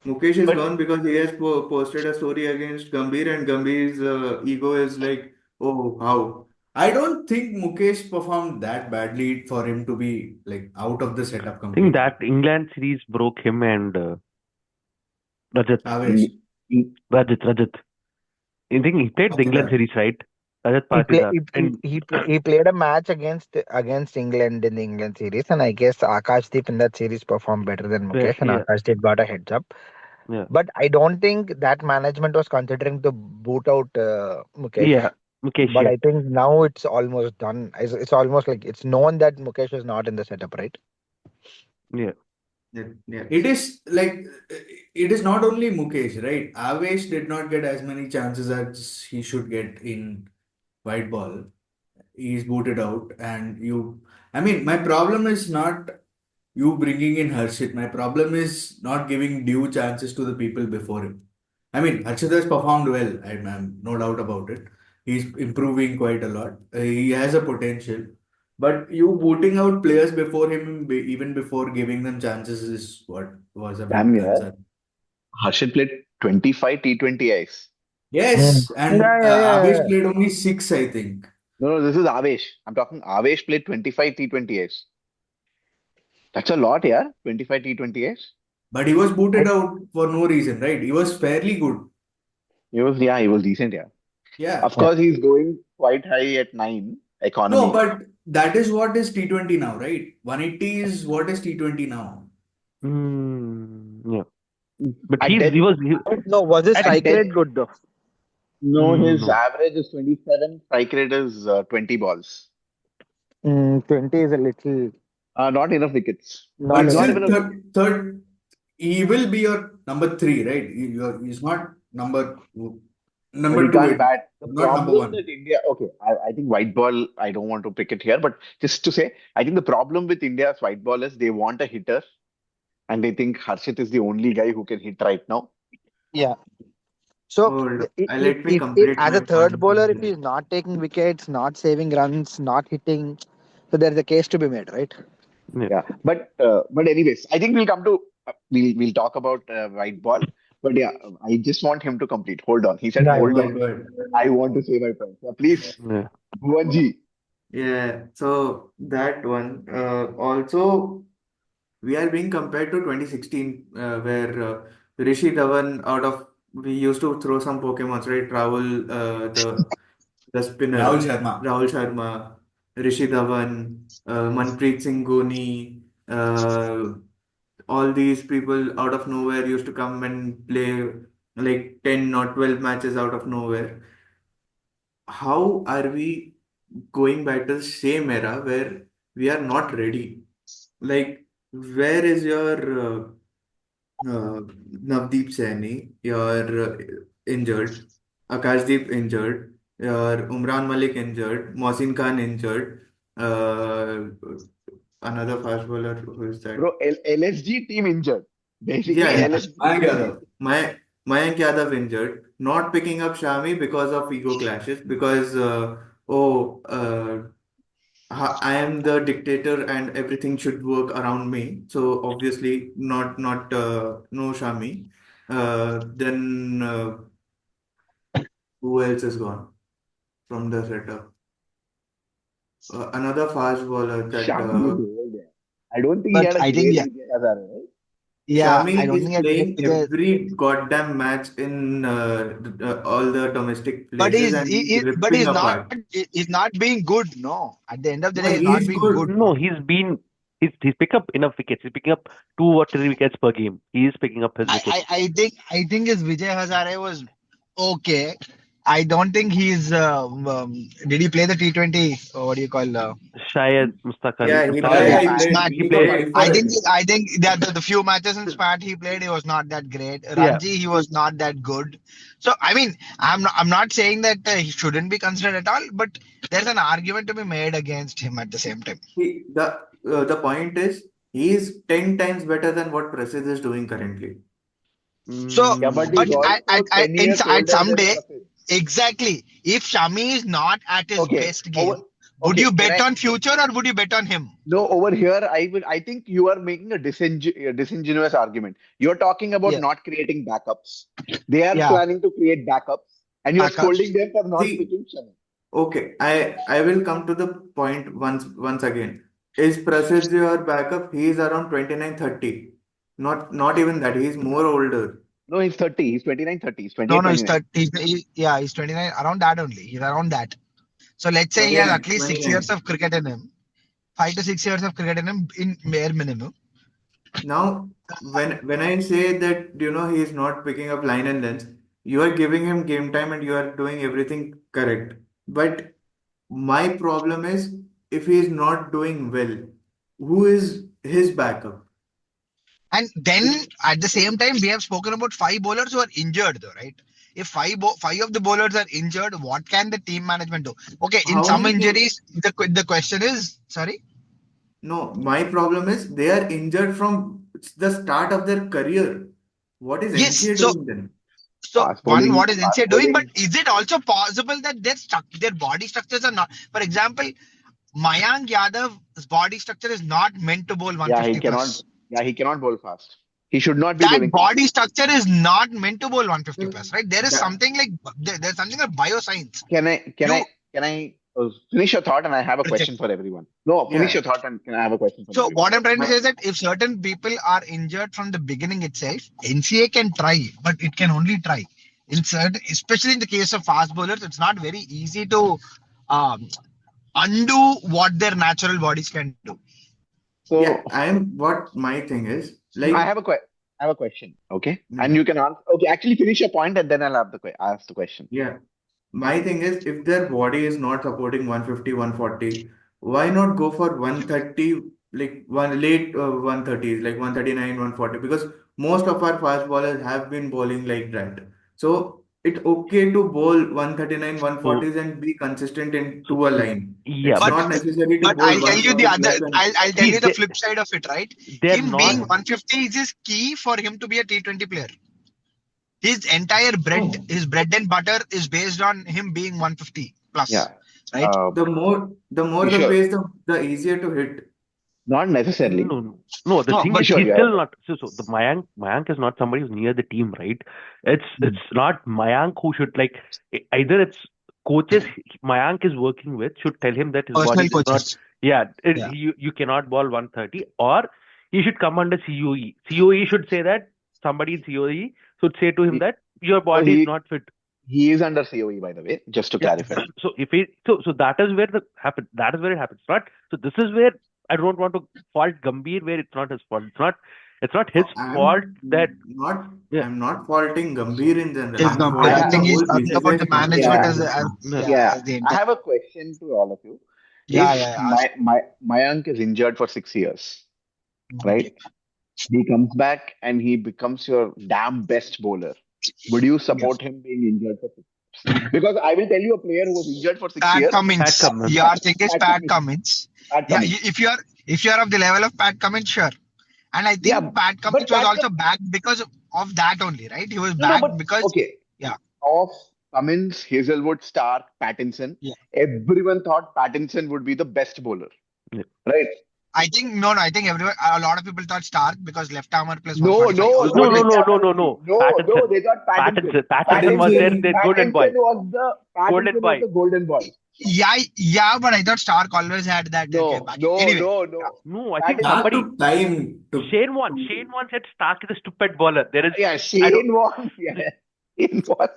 Mukesh is but gone because he has posted a story against Gambhir, and Gambhir's ego is like, oh, how? I don't think Mukesh performed that badly for him to be like out of the setup I think completely. that England series broke him and Rajat. Avesh. in, in, Rajat. I think he played the England Patidar. series, right? Rajat He play Patidar. And he played a match against England in the England series, and I guess Akashdeep in that series performed better than yeah, Mukesh, and yeah, Akashdeep got a heads up. yeah, But I don't think that management was considering to boot out Mukesh. yeah. Mukesh, But yeah, I think now it's almost done. It's almost like it's known that Mukesh is not in the setup, right? yeah. Yeah. It is like it is not only Mukesh, right? Avesh did not get as many chances as he should get in white ball. He's booted out, and you. I mean, my problem is not you bringing in Harshit. My problem is not giving due chances to the people before him. I mean, Harshit has performed well. I'm no doubt about it. He's improving quite a lot. He has a potential. But you booting out players before him, even before giving them chances, is what was a big damn, yeah. concern. Harshit played 25 T20Is. Mm. Yes, and Yeah, yeah, yeah, Avesh yeah. played only six, I think. No, no, this is Avesh. I'm talking Avesh played 25 T20Is. That's a lot, yeah. 25 T20Is. But he was I, booted out for no reason, right? He was fairly good. He was decent, yeah. Yeah. Of yeah. course, he's going quite high at 9 No, economy. but that is what is T20 now, right? 180 is what is T20 now. Yeah. But At 10, No, was his at at strike 10, rate good though? no, his no. average is 27, strike rate is 20 balls. 20 is a little Not enough wickets. not But He's not enough. still, even a wicket. he will be your number three, right? He's not But he number two, can't bat. The not number problem one. that India, okay, I think white ball, I don't want to pick it here, but just to say, I think the problem with India's white ball is they want a hitter and they think Harshit is the only guy who can hit right now. Yeah. So Hold. Let me if complete as a my third point. bowler, if he's not taking wickets, not saving runs, not hitting, so there's a case to be made, right? Yeah. Yeah, but anyways, I think we'll come to we'll talk about white ball. But yeah, I just want him to complete. Hold on. He said, Yeah, "Hold Go on. ahead, go ahead. I want to say my point." Yeah, please, Yeah. Bhuvanji. Yeah, so that one. Also, we are being compared to 2016, where Rishi Dhawan we used to throw some Pokemons, right? Rahul, the Rahul spinner, Sharma. Rahul Sharma, Rishi Dhawan, Manpreet Singh Dhoni, all these people out of nowhere used to come and play like 10 or 12 matches out of nowhere. How are we going back to the same era where we are not ready? Like, where is your Navdeep Saini? You're injured. Akashdeep injured. Your Umran Malik injured. Mohsin Khan injured. Uh, Another fast bowler, who is that? Bro, LSG team injured. Yeah, Basically, yeah. Yeah, LSG Mayank team injured. Yadav. Mayank Yadav injured. Not picking up Shami because of ego clashes. Because oh, I am the dictator and everything should work around me. So obviously, not no Shami. Then who else is gone from the setup? Another fast bowler that Shami is old. Yeah. I don't think he But had a I think, great yeah, India as a right? Yeah, I Shami don't is think playing Vijay, every goddamn match in all the domestic but places and he's but ripping apart. he's not being good. No, at the end of the day, No, he's not he's being good. good. No, he's picking up enough wickets. He's picking up 2 or 3 wickets per game. He is picking up his wickets. I think his Vijay Hazare was okay. I don't think he's. Did he play the T20? What do you call? Shayad Mustaq Ali. Yeah, Mustaq Yeah, Ali. yeah, he played. Smash. he He He played. played. played for it. I think that the few matches in SPAT he played, he was not that great. Yeah. Ranji, he was not that good. So I mean, I'm not saying that he shouldn't be considered at all, but there's an argument to be made against him at the same time. The point is he is 10 times better than what Prasid is doing currently. So, Yeah, but Mm, he's but also 10 years at older some than day, Prasid. exactly, if Shami is not at his Okay. best game, would Okay. you bet on future or would you bet on him? No, over here, I think you are making a disingenuous argument. You're talking about Yeah, not creating backups. They are yeah, planning to create backups, and you're backups. scolding them for not See, picking Shami. okay, I will come to the point once again. Is Prasidh your backup? He is around 29, 30. Not even that. He's more older. No, he's 30. He's 29, 30. He's No, 28, no, 29. yeah, he's 29, around that only. He's around that. So let's say he has at 29, least 6 years 29. of cricket in him, 5 to 6 years of cricket in him in bare minimum. Now, when I say that he is not picking up line and length, you are giving him game time and you are doing everything correct. But my problem is if he is not doing well, who is his backup? And then at the same time, we have spoken about 5 bowlers who are injured, though, right? If five of the bowlers are injured, what can the team management do? Okay, in How some many team? injuries, the question is, sorry. No, my problem is they are injured from the start of their career. What is Yes, NCA doing then? so one, what is Fast NCA doing? But bowling. is it also possible that their body structures are not? For example, Mayank Yadav's body structure is not meant to bowl Yeah, he 150 cannot. plus. Yeah, he cannot bowl fast. He should not be That bowling fast. body structure is not meant to bowl 150 plus, Then right? There is that something like there's something like bioscience. Can I? Can You I? Can I finish your thought? And I have a reject. question for everyone. No, finish yeah, your thought, and can I have a question for So everyone? what I'm trying to my say is that if certain people are injured from the beginning itself, NCA can try, but it can only try. In certain, especially in the case of fast bowlers, it's not very easy to um, undo what their natural bodies can do. yeah, So I'm what my thing is I like have I have a question. Okay, and yeah, you can answer. Okay, actually finish your point, and then I'll have ask the question. yeah. My thing is if their body is not supporting 150, 140, why not go for 130, like one late 130s, like 139, 140? Because most of our fast bowlers have been bowling like that. So it's okay to bowl 139, so 140s and be consistent so into a line. yeah, It's But not necessary to bowl I'll tell you the 150 other. plus and I'll tell see you the flip side of it, right? they're Him being not. yeah. 150 is his key for him to be a T20 player. His entire No, his bread and butter is based on him being 150 plus, Yeah. right? Uh, the more the Kishore, pace, the easier to hit. not necessarily. No, no, no. The No, thing but is, Kishore, he's you have a still question. not. So the Mayank is not somebody who's near the team, right? It's not Mayank who should like either it's coaches Mayank is working with should tell him that his body personal does not. coaches. Yeah, Yeah. you cannot ball 130, or he should come under COE. COE should say that somebody in COE should say to him He, that your so body is not fit. he is under COE, by the way, just to Yeah. clarify. So if he so that is where the happen. That is where it happens. Not so. This is where I don't want to fault Gambhir where it's not his fault. It's not his No, fault that yeah. I'm not faulting Gambhir in general. Is I'm I I have, faulting the think he's whole talking about BCCI the structure. management yeah, No. yeah, yeah. as the I entire. have a question to all of you. Yeah, If yeah, yeah. Ask. Mayank is injured for 6 years, Mhm. right? He comes back and he becomes your damn best bowler. Would you Yes. support him being injured for 6 years? Because I will tell you a player who was injured for six Pat years. Pat Cummins. Cummins. Your thing is Pat Pat Cummins. Cummins. Pat Yeah, Cummins. if you're of the level of Pat Cummins, sure. And I Yeah, think Pat but Cummins was Pat also Cummins. back because of that only, right? He was No, no, back but because okay. yeah, Of Cummins, Hazelwood, Stark, Pattinson, yeah. everyone thought Pattinson would be the best bowler, Yeah. right? I think no, no. I think a lot of people thought Stark because left armor plus No, 145. no, Although No, not no, like no, left no, hammer no, only. no. No, no, Pattinson. they got Pattinson. Pattinson was Pattinson, their Pattinson, golden boy. Pattinson was the Golden boy. golden boy. Yeah, but I thought Stark always had that. Okay, No, back no, anyway. no, no. No, I think Pattinson, Stark somebody, took time to. Shane Warne said Stark is a stupid bowler. There is, yeah, I don't, Shane Warne. Yeah, Shane Warne.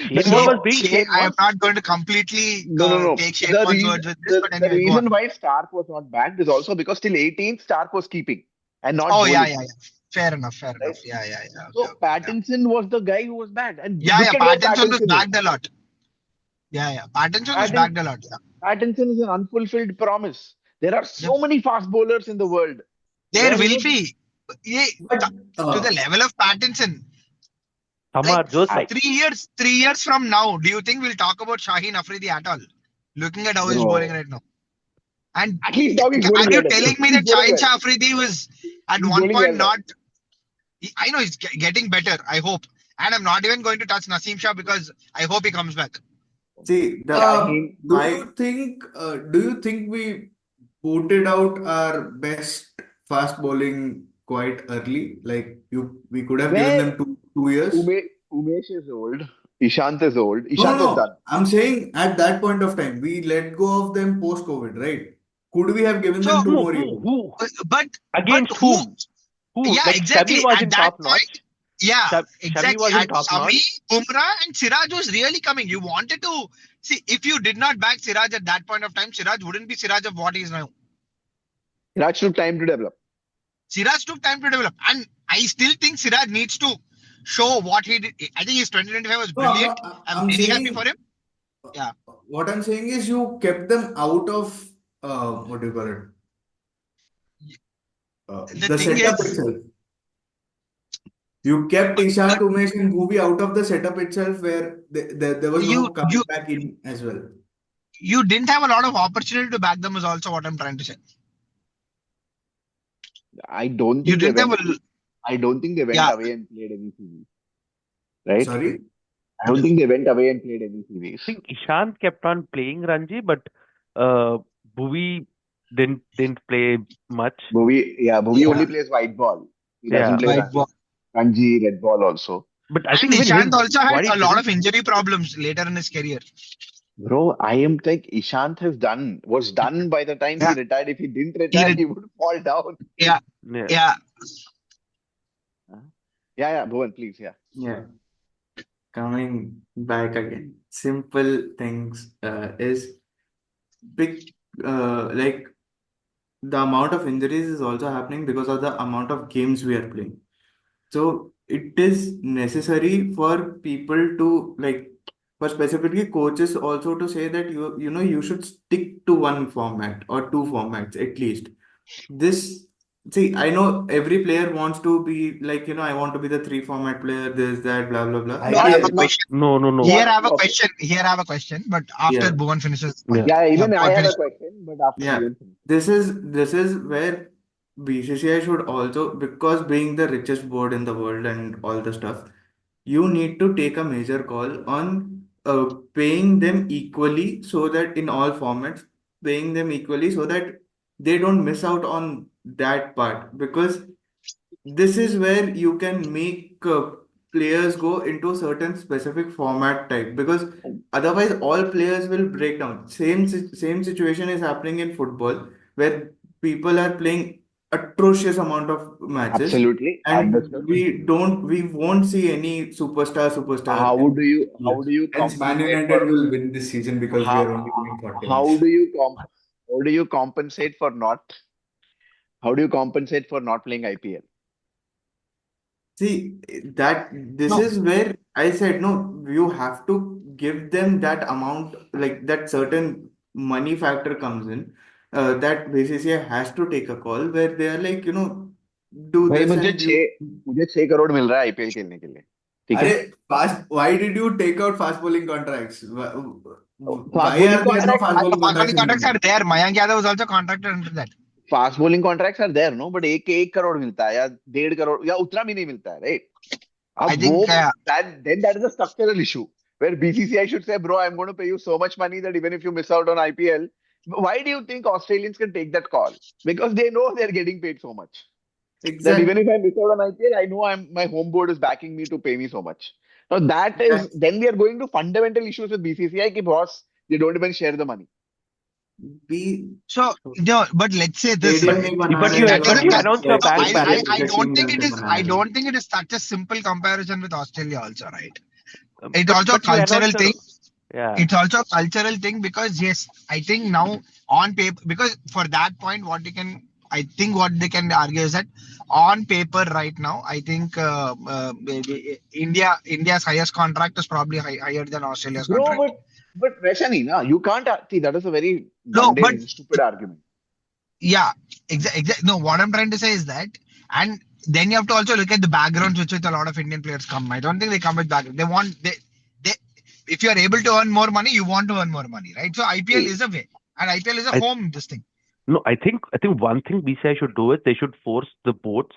Shane Warne Shane, was No, being Shane, Shane I am Warne. not going to completely no, no, no. take Shane The Warne's reason words with this, the, but the anyway, go on. reason why Stark was not backed is also because till 18th Stark was keeping and not Oh, bowling, yeah. Fair enough, fair right? enough. Yeah. Okay, So okay. Yeah. Pattinson was the guy who was backed, and Yeah. look at where Pattinson was Pattinson is. backed a lot. Yeah. Pattinson was Pattin, backed a lot. Yeah. Pattinson is an unfulfilled promise. There are Yep. so many fast bowlers in the world There where will be. Yeah, But to the level of Pattinson, like Tamar, Jose, I 3 years from now, do you think we'll talk about Shaheen Afridi at all? Looking at how he's bowling bro. right now. And At least now he's are bowling you well. At telling least me he's that bowling Shaheen well. Shah Afridi was at He's one bowling well point now. not? I know he's getting better, I hope. And I'm not even going to touch Naseem Shah because I hope he comes back. see, Shaheen, do you think we booted out our best fast bowling quite early? Like we could have given where them two years. Umesh is old, Ishant is old. No, Ishant was no. done. I'm saying at that point of time, we let go of them post-COVID, right? Could we have given them So, two who, more who, years? who, but against who? who? Yeah, Like Shami exactly. was At in that top notch. point, yeah, Shami exactly. was in At top notch. Sami, Bumrah, and Siraj was really coming. You wanted to see if you did not back Siraj at that point of time, Siraj wouldn't be Siraj of what he is now. Raj took time to develop. Siraj took time to develop, and I still think Siraj needs to show what he did. I think his 2025 was No, I'm brilliant. not. I'm I'm very happy for saying him. Yeah, what I'm saying is you kept them out of what do you call it? the The thing setup is, itself. You kept Ishant, but Umesh, and Bhuvi out of the setup itself, where there was you no coming you back in as well. you didn't have a lot of opportunity to back them. Is also what I'm trying to say. I don't You think they didn't have went. a I don't think they went yeah. away and played any series, right? Sorry. I don't think they went away and played any I series. think Ishant kept on playing Ranji, but uh, Bhuvi didn't play much. Bhuvi Yeah, only plays white ball. He doesn't Yeah, play white ball. Ranji, red ball also. but I And think even Ishant him, also had what he a lot didn't. of injury problems later in his career. Bro, I am like Ishant was done by the time he Yeah, retired. If he didn't he retire, did. he would fall down. Yeah, Yeah, yeah. Huh? Yeah, Bhuvan, please, yeah. Yeah, coming back again. Simple things is big, like the amount of injuries is also happening because of the amount of games we are playing. So it is necessary for people to like, for specifically coaches also to say that you should stick to one format or two formats at least. This, see, I know every player wants to be like, I want to be the three format player, this, that, blah, blah, blah. I Here I Not, have a get it. not, question. no, no, no. Here not, I have a okay. question. Here I have a question. But after Yeah, Bhuvan finishes the Yeah, point. Yeah, Yeah, even I Bhuvan have a finish. question, but after yeah. Bhuvan finish. This is where BCCI should also, because being the richest board in the world and all the stuff, you need to take a major call on paying them equally so that in all formats, paying them equally so that they don't miss out on that part, because this is where you can make players go into certain specific format type, because otherwise all players will break down. Same situation is happening in football, where people are playing atrocious amount of matches, Absolutely, and understood. we won't see any superstar. How do you Hence, Man compensate United for will win this season because we how are only winning 40 how runs. do you how do you compensate for not playing IPL? See, that this No, is where I said, no, you have to give them that amount, like that certain money factor comes in, that BCCI has to take a call where they are like, do भाई this and you. मुझे 6 करोड़ मिल रहा है IPL खेलने के लिए ठीक है Arey, why did you take out fast bowling contracts? Fast Why bowling are there no contract fast bowling fast contracts bowling in contracts India? are there. Mayank Yadav was also contracted under that. Fast bowling contracts are there no but एक करोड़ मिलता है या 1.5 करोड़ या उतना भी नहीं मिलता है राइट I अब वो think that is a structural issue where BCCI should say bro I'm going to pay you so much money that even if you miss out on IPL why do you think Australians can take that call because they know they're getting paid so much that even Exact, if I miss out on IPL, I know my home board is backing me to pay me so much. Now that is exact, then we are going to fundamental issues with BCCI ki boss They don't even share the money. We So no, but let's say this, stadium right? नहीं but बनाने you देगा but you तो announce your कैसे ban I, parity. I cricket don't team think it कैसे is. I बनाने देगा? don't think it is such a simple comparison with Australia, also, right? Um, It's but also a but you cultural announce thing. your yeah. It's also a cultural thing because yes, I think now on paper, because for that point, I think what they can argue is that on paper right now, I think India's highest contract is probably higher than Australia's Bro, contract. but Vaishani, na, you can't see that is a very No, but mundane, stupid argument. yeah, exactly. No, what I'm trying to say is that, and then you have to also look at the backgrounds which with a lot of Indian players come. I don't think they come with background. They, if you are able to earn more money, you want to earn more money, right? So IPL See, is a way, and IPL is a I home this thing. No, I think one thing BCI should do is they should force the boats,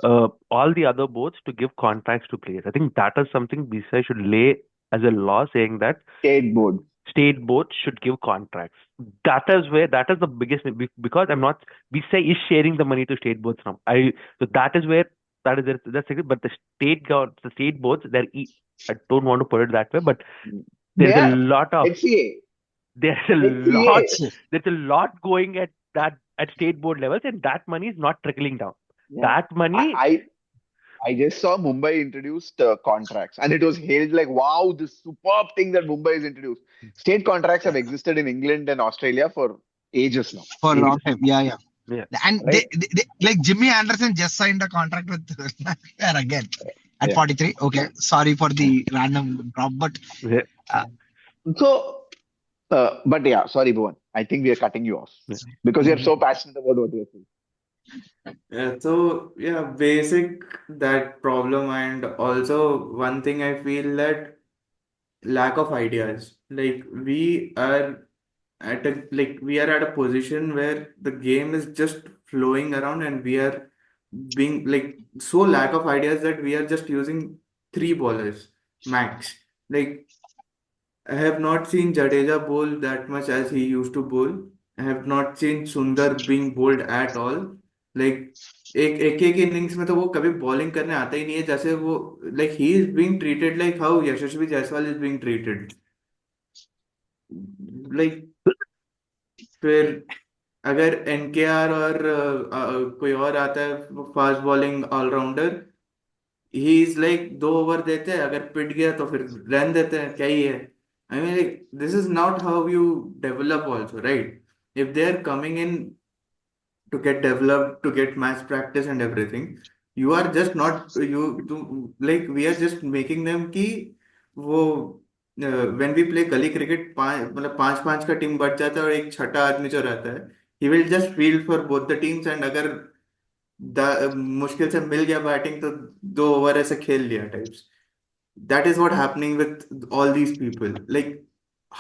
all the other boats to give contracts to players. I think that is something BCI should lay as a law saying that state board. state boats should give contracts. That is the biggest thing because I'm not BCI is sharing the money to state boats now. So that is where that's it. But the state boats I don't want to put it that way, but They there's a are lot of HCA. there's a lot HCA. there's a lot going at state board levels, and that money is not trickling down. Yeah. That money, I just saw Mumbai introduced contracts, and it was hailed like, wow, this superb thing that Mumbai has introduced. State contracts have existed in England and Australia for ages now. For a long Ages, time. Yeah. yeah, And right? they like Jimmy Anderson just signed a contract with there again at Yeah. 43. Okay, sorry for the random drop, but yeah, uh, So, but yeah, sorry, Bhuvan. I think we are cutting you off yeah. because you're so passionate about what you're saying. Yeah, so yeah, basic that problem, and also one thing I feel that lack of ideas. Like we are at a position where the game is just flowing around, and we are being like so lack of ideas that we are just using three bowlers max. Like I have not seen Jadeja bowl that much as he used to bowl. I have not seen Sundar being bowled at all. Like एक innings में तो वो कभी bowling करने आता ही नहीं है, जैसे वो like he is being treated like how Yashasvi Jaiswal is being treated. Like फिर अगर एनकेआर और कोई और आता है fast bowling allrounder, he is like 2 over देते हैं, अगर पिट गया तो फिर रन देते हैं, क्या ही है। I mean like this is not how you develop also, right? If they are coming in to get developed, to get match practice and everything, you are just not you to like we are just making them कि वो when we play गली cricket, मतलब पांच पांच का team बच जाता है और एक छठा आदमी जो रहता है, he will just field for both the teams, and अगर मुश्किल से मिल गया बैटिंग तो 2 ओवर ऐसे खेल लिया types. That is what happening with all these people. Like,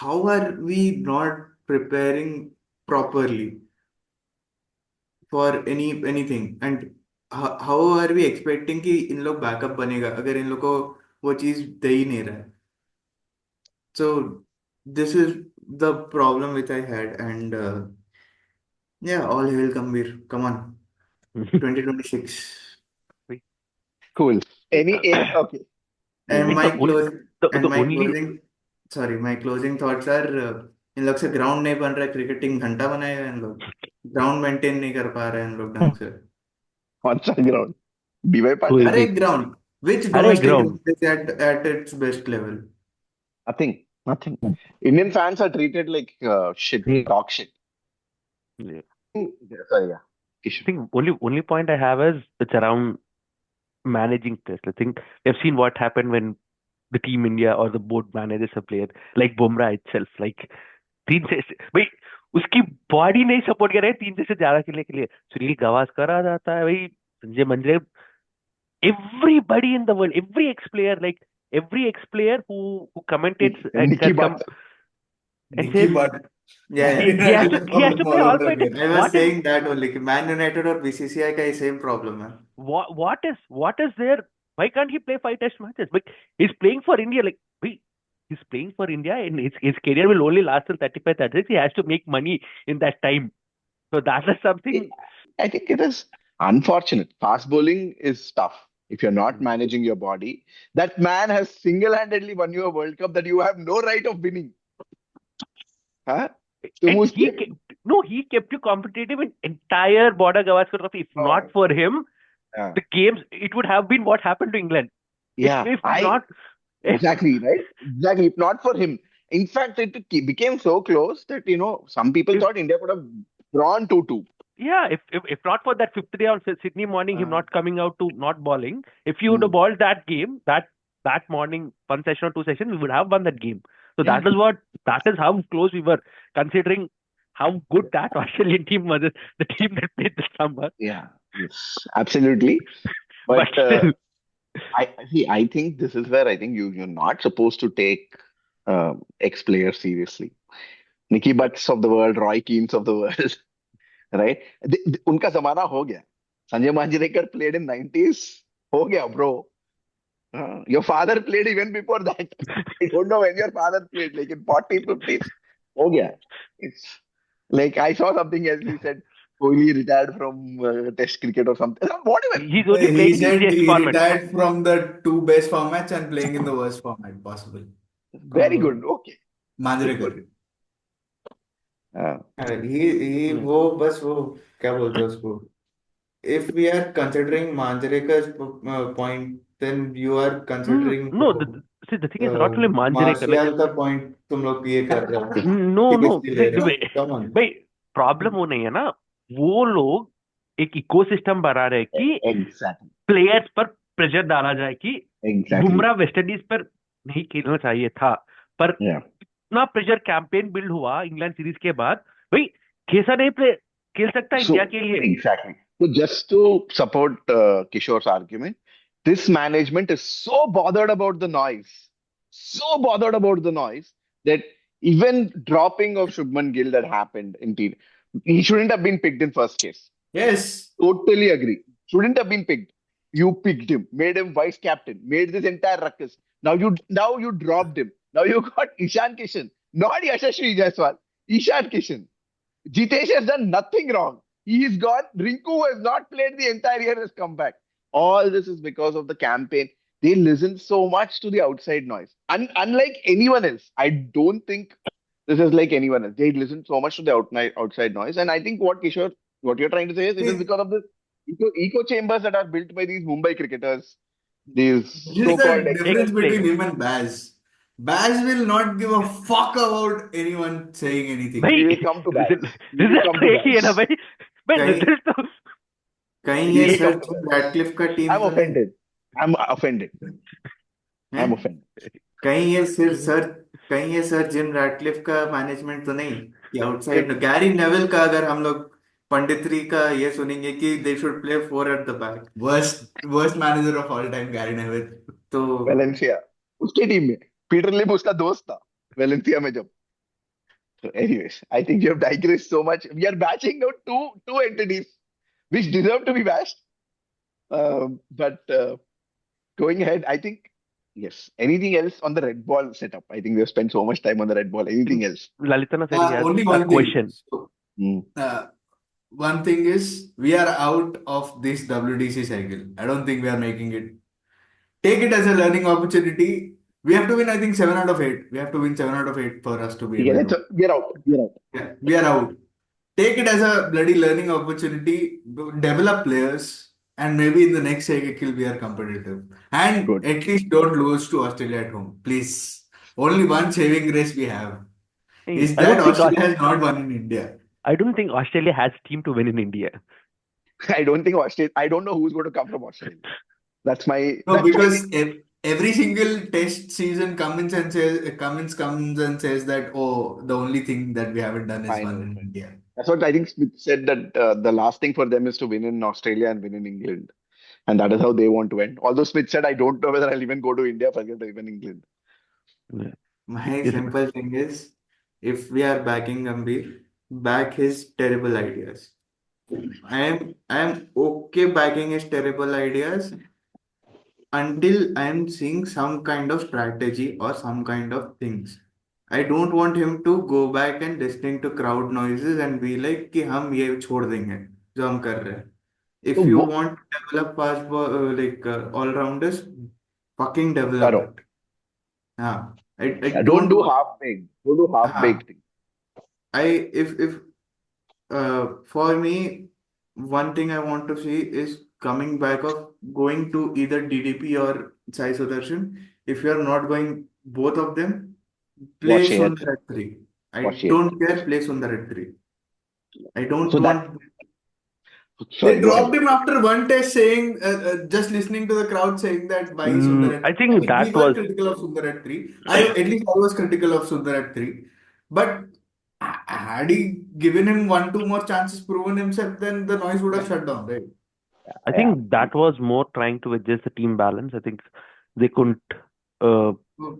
how are we not preparing properly for anything, and how are we expecting कि इन लोग बैकअप बनेगा अगर इन लोग को वो चीज दे ही नहीं रहा है। So this is the problem which I had, and ya all hell कमवीर, come on 2026। Cool. Okay. I and think my close and the my only closing sorry my closing thoughts are, in लोग से ground नहीं बन रहा है, cricketing घंटा बनाएगा, इन लोग ग्राउंड मेंटेन नहीं कर पा रहे हैं इन लोग ढंग से। On the ground. DY who Patil. अरे is ग्राउंड, विच अरे domestic ground. Ground is at its best level? Nothing. Nothing. Indian fans are treated like shit, dog shit. Yeah. Sorry, yeah. I Kishore. think only point I have is it's around managing test. I think we've seen what happened when the team India or the board manages a player like Bumrah itself. Like तीन से भाई उसकी body नहीं support कर रही है 3 से ज्यादा खेलने के लिए। सुनील गावस्कर आ जाता है भाई, Sanjay Manjrekar, everybody in the world, every ex-player who commentates and Nicky has come Butt. and Nicky says Butt. Yeah, he has to play all all over five again. tests. I was saying that only कि Man United और BCCI का ही same problem है। What is there? Why can't he play 5 test matches? But he's playing for India. Like he's playing for India, and his career will only last till 35, 36. He has to make money in that time. So that is something. I think it is unfortunate. Fast bowling is tough. If you're not managing your body, that man has single-handedly won you a World Cup that you have no right of winning. Huh? तुम And उसके he kept you competitive in entire border Gavaskar Trophy. If not oh, for him, yeah, the games, it would have been what happened to England. yeah. If I not, if exactly right. Exactly. If not for him, in fact, it became so close that some people if thought India could have drawn 2-2. yeah, if not for that fifth day on Sydney morning, him Uh, not coming out to not bowling, if you would have mm, bowled that game, that morning, one session or two sessions, we would have won that game. So yeah, that is how close we were, considering how good that Australian team was, the team that played this summer. yeah, yes, absolutely. But But still, I see. I think this is where I think you're not supposed to take ex players seriously. Nicky Butts of the world, Roy Keanes of the world, right? उनका जमाना हो गया. Sanjay Manjrekar played in 90s. हो गया, bro. Your father played even before that. I don't know when your father played, like in 40s, 50s. हो गया. It's like I saw something else. He said Kohli retired from Test cricket or something. Whatever. he's only He playing in said easiest he format. retired from the two best formats and playing in the worst format possible. Very good. Okay. Good, Manjrekar. good. Uh, he Hmm. वो बस वो क्या बोलते हैं उसको, if we are considering Manjarekar's point, then you are considering No, see, the thing is not only Manjrekar. Like, martial का point तुम लोग ये कर रहे हो, no. seriously ले रहे हो, भाई come on. भाई, प्रॉब्लम वो नहीं है ना. वो लोग एक इकोसिस्टम बना रहे हैं कि exactly. प्लेयर्स पर प्रेशर डाला जाए कि Exactly. बुमराह वेस्टइंडीज पर नहीं खेलना चाहिए था, पर Yeah. इतना प्रेशर कैंपेन बिल्ड हुआ इंग्लैंड सीरीज के बाद. भाई कैसा नहीं प्ले खेल सकता इंडिया So, के लिए. exactly. So, just to support Kishore's argument, this management is so bothered about the noise, that even dropping of Shubman Gill that happened in T, he shouldn't have been picked in first case. Yes. Totally agree. Shouldn't have been picked. You picked him, made him vice captain, made this entire ruckus. Now you dropped him. Now you got Ishan Kishan, not Yashasvi Jaiswal. Ishan Kishan. Jitesh has done nothing wrong. He's got Rinku, who has not played the entire year, has come back. All this is because of the campaign. They listen so much to the outside noise. Unlike anyone else, I don't think this is like anyone else. They listen so much to the outside noise. And I think what you're trying to say is it is See, because of the echo chambers that are built by these Mumbai cricketers, these this is so-called the difference between ex-players. him and Baz. Baz will not give a fuck about anyone saying anything. भाई we will come to bats. We will result come तो to एक ही है ना bats. भाई. भाई कहीं result तो कहीं We ये will सर come to जिम bats. रैटक्लिफ का टीम I'm तो नहीं offended. I'm offended. है, I'm offended. कहीं ये सिर सर कहीं ये सर जिम रैटक्लिफ का मैनेजमेंट तो नहीं कि आउटसाइड If गैरी नेविल का, अगर हम लोग पंडितरी का ये सुनेंगे कि they should play four at the back, Worst manager of all time, Gary Neville. तो Valencia, उसकी टीम में पीटर लिम उसका दोस्त था वेलेंसिया में जब. So anyways, I think you have digressed so much. We are batching out two entities which deserve to be bashed. But going ahead, I think yes. Anything else on the red ball setup? I think we have spent so much time on the red ball. Anything else? Lalitana said he has Only a one thing. question. So, Hmm. one thing is we are out of this WDC cycle. I don't think we are making it. Take it as a learning opportunity. We have to win, I think, 7 out of 8. We have to win 7 out of 8 for us to be Okay, able to. we're out. We're out. Yeah, we are out. Take it as a bloody learning opportunity. Develop players, and maybe in the next cycle we are competitive. And Good. at least don't lose to Australia at home, please. Only one saving grace we have Hey, is that Australia has not won in India. I don't think Australia has team to win in India. I don't think Australia. I don't know who's going to come from Australia. That's my. No, That's I because think. every single test season Cummins comes and says that, oh, the only thing that we haven't done is won Fine. in India. That's what I think Smith said, that the last thing for them is to win in Australia and win in England. And that is how they want to end. Although Smith said, I don't know whether I'll even go to India, forget even England. Yeah. my Is- simple thing is, if we are backing Gambhir, back his terrible ideas. I am okay backing his terrible ideas until I am seeing some kind of strategy or some kind of things. I don't want him to go back and listening to crowd noises and be like कि हम ये छोड़ देंगे जो हम कर रहे हैं. So, If you want to develop fast ball, like all rounders, fucking develop Karo. it. हाँ, I Don't don't do want. half baked. Don't do half हाँ, baked thing. if for me, one thing I want to see is coming back of going to either DDP or Sai Sudarshan. If you are not going both of them, play Watching it. Sundar at 3. I Watching it. don't care, play Sundar at 3. I don't So that, want. They sorry, go ahead. dropped him after one test, saying, just listening to the crowd saying that why Sundar at I 3. I think mean, we that were was critical of Sundar at 3. At least I was critical of Sundar at 3. But had he given him one, two more chances, proven himself, then the noise would have shut down, right? I Yeah. think that was more trying to adjust the team balance. I think they couldn't uh, So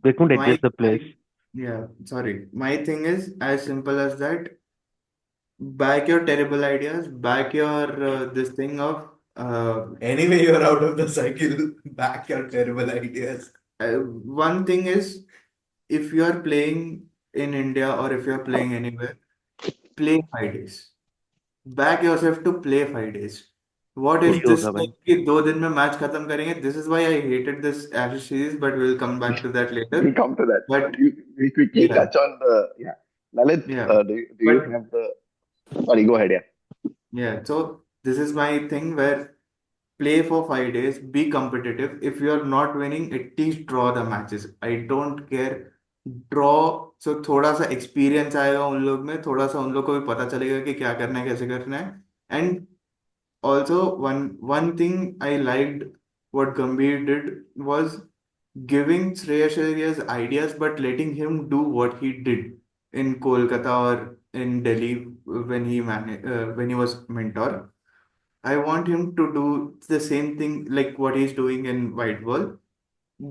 they couldn't my, adjust the players. yeah, sorry. My thing is as simple as that. Back your terrible ideas, back your this thing of Anyway, you're out of the cycle. Back your terrible ideas. one thing is if you are playing in India or if you are playing anywhere, play 5 days. Back yourself to play 5 days. What is वही this होगा thing भाई. कि 2 दिन में match खत्म करेंगे? This is why I hated this Ashes series, but we'll come back to that later. We'll come to that. But We quickly yeah, touch on the, yeah. Lalit, yeah. do you But have the, sorry, go ahead, yeah. yeah, so this is my thing where play for 5 days, be competitive. If you are not winning, at least draw the matches. I don't care. Draw, so थोड़ा सा experience आएगा उन लोग में, थोड़ा सा उन लोग को भी पता चलेगा कि क्या करना है, कैसे करना है. And also one thing I liked what Gambhir did was giving Shreyas Iyer's ideas, but letting him do what he did in Kolkata or in Delhi when he was mentor. I want him to do the same thing like what he's doing in White Ball,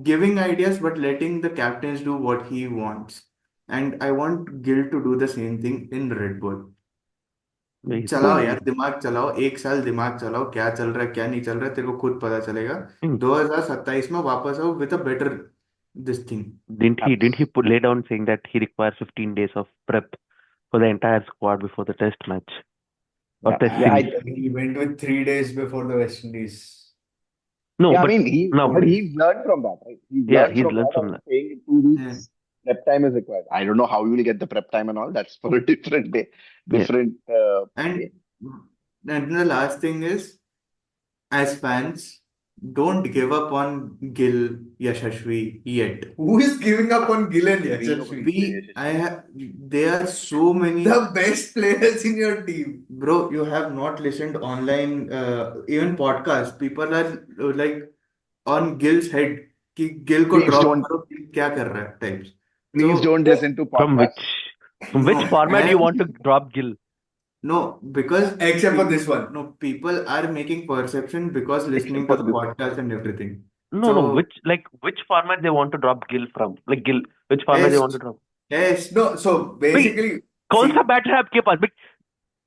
giving ideas but letting the captains do what he wants. And I want Gill to do the same thing in Red Bull. वही चलाओ यार, दिमाग चलाओ, 1 साल दिमाग चलाओ, क्या चल रहा है क्या नहीं चल रहा है तेरे को खुद पता चलेगा. Hmm. 2027 में वापस आओ with a better this thing. Didn't he lay down saying that he requires 15 days of prep for the entire squad before the test match or Yeah, test yeah, series? He went with 3 days before the West Indies. No, yeah, I but mean, no, but he's learned from that, right? He's yeah, learned he's from learned that from and that. saying in 2 weeks, Yeah. prep time is required. I don't know how you will get the prep time and all. That's for a different day, Yeah. different day. And the last thing is, as fans, don't give up on Gil Yashashvi yet. Who is giving up on Gill and We Yashasvi? There are so many. The best players in your team. Bro, you have not listened online, even podcast. People are like on Gil's head कि गिल को Please drop don't, करो Gill क्या कर रहा है types. please So don't listen to From which podcasts. format do you want to and drop Gill? no, because Except for this one. no, people are making perception because listening to for the this. podcast and everything. No, So which format they want to drop Gill from? Like Gill, which format they want to test, drop? test. No, so भाई basically, कौन सा see, batter है आपके पास? भाई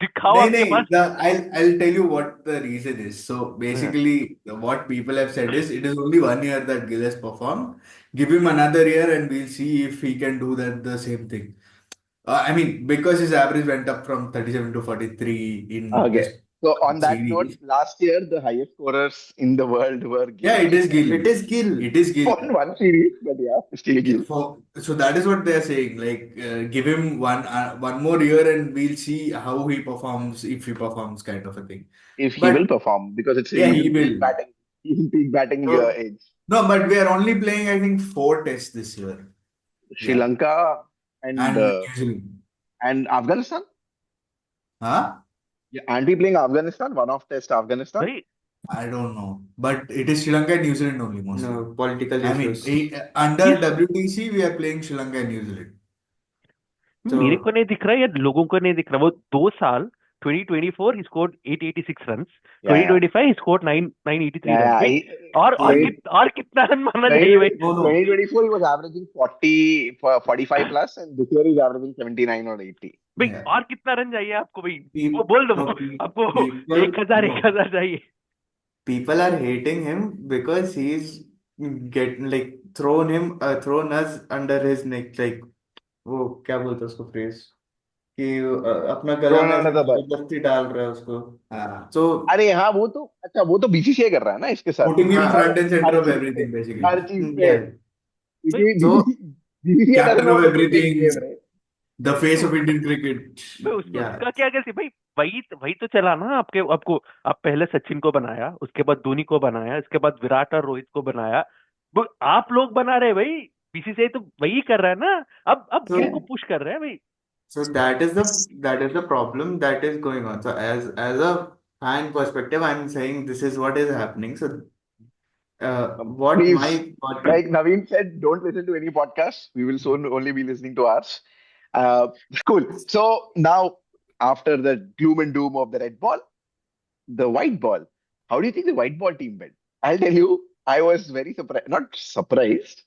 दिखाओ नहीं, आपके नहीं, पास. I'll tell you what the reason is. So Yeah. basically, what people have said is it is only 1 year that Gill has performed. Give him another year and we'll see if he can do the same thing. I mean, because his average went up from 37 to 43 in Okay. just So on one that note, series. last year the highest scorers in the world were Yeah, Gill it is Gill. It is Gill. It is Gill. for one series, but yeah, still Gill. So that is what they are saying. Like, give him one more year and we'll see how he performs, if he performs, kind of a thing. If he will But perform, because yeah, he's he in peak will. batting, he's in peak batting So, age. no, but we are only playing, I think, 4 tests this year. Sri Yeah. Lanka and And New Zealand. Afghanistan. Huh? Yeah, aren't we playing Afghanistan? One-off test Afghanistan. भाई I don't know. But it is Sri Lanka and New Zealand only mostly. No, political I mean, issues. under Yes. WTC, we are playing Sri Lanka and New Zealand. मेरे So को नहीं दिख रहा है या लोगों को नहीं दिख रहा. वो 2 साल 2024 he scored 886 runs. Yeah, yeah. 2025 he scored 983 Yeah, runs. yeah. भाई और कितना रन मारना चाहिए भाई? 2024 he was averaging 45 plus, and this year he's averaging 79 or 80. भाई Yeah. और कितना रन चाहिए आपको भाई? Pe- वो बोल दो no, आपको people, 1000 no. 1000 चाहिए. People are hating him because he's thrown us under his neck, like वो क्या बोलते हैं उसको phrase कि अपना गला Thrown में under the bus. जबरदस्ती डाल रहा है उसको. हाँ. So अरे हाँ, वो तो बीसीसीआई कर रहा है ना इसके साथ. Putting him हाँ, front and center her of चीज पे, everything, basically. हर चीज पे. yeah. क्योंकि So BCCI doesn't Captain of want to play big everything. game, right? The face तो of Indian cricket. Yeah. उसका क्या कैसे भाई, वही वही तो चला ना आपके आपको। आप पहले सचिन को बनाया, उसके बाद धोनी को बनाया, इसके बाद विराट और रोहित को बनाया। आप लोग बना रहे भाई, बीसीसीआई तो वही कर रहा है ना। अब गिल को So पुश कर रहे हैं भाई। so that is the problem that is going on. So as a fan perspective, I'm saying this is what is happening. So what Please, my what like Naveen said, don't listen to any podcast. We will soon only be listening to ours. Uh, cool. So now, after the gloom and doom of the red ball, the white ball. How do you think the white ball team went? I'll tell you, I was very surprised. Not surprised.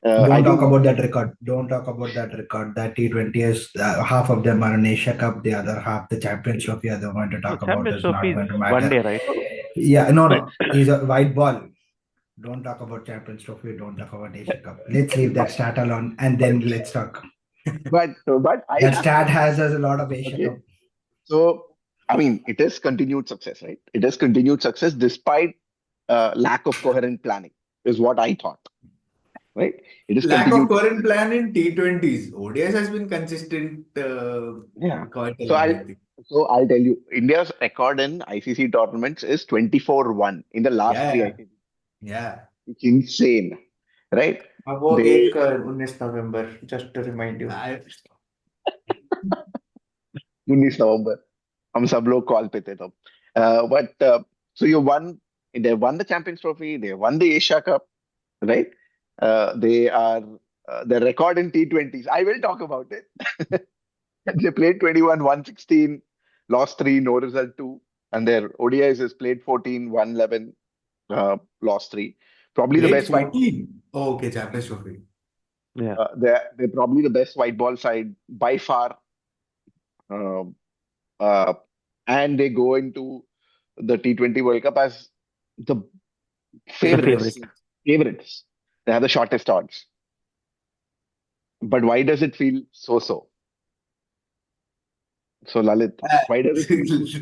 I Don't talk think about that record. Don't talk about that record. That T20 is half of them are an Asia Cup, the other half the Champions Trophy. I don't want to No, talk about. Champions Is not Trophy is going to one matter. day, right? Yeah, no, Right. no. He's a white ball. Don't talk about Champions Trophy. Don't talk about Asia Cup. Let's leave that stat alone, and then let's talk. but I That have to stat say, has a lot of Asia okay. Cup. So I mean, it is continued success, right? It is continued success despite lack of coherent planning, is what I thought. Right? It is lack of continued current success. plan in T20s. ODS has been consistent Yeah. quite a So lot, I'll I think. so I'll tell you, India's record in ICC tournaments is 24-1 in the last three Yeah, ICC. yeah. It's insane, right? अब वो They एक 19 नवंबर, just to remind you. 19 नवंबर हम सब लोग call पे थे तब. But so you won. They won the Champions Trophy. They won the Asia Cup, right? They are the record in T20s. I will talk about it. They played 21, 116, lost 3, no result 2. And their ODIs is played 14, 111, lost 3. Probably the Played best white. 14. Oh, okay, Champions Trophy. Yeah. They're probably the best white ball side by far. Uh, uh, and they go into the T20 World Cup as the The favorites. favorite. Favorites. They have the shortest odds. But why does it feel so? So, Lalit, why does it feel so?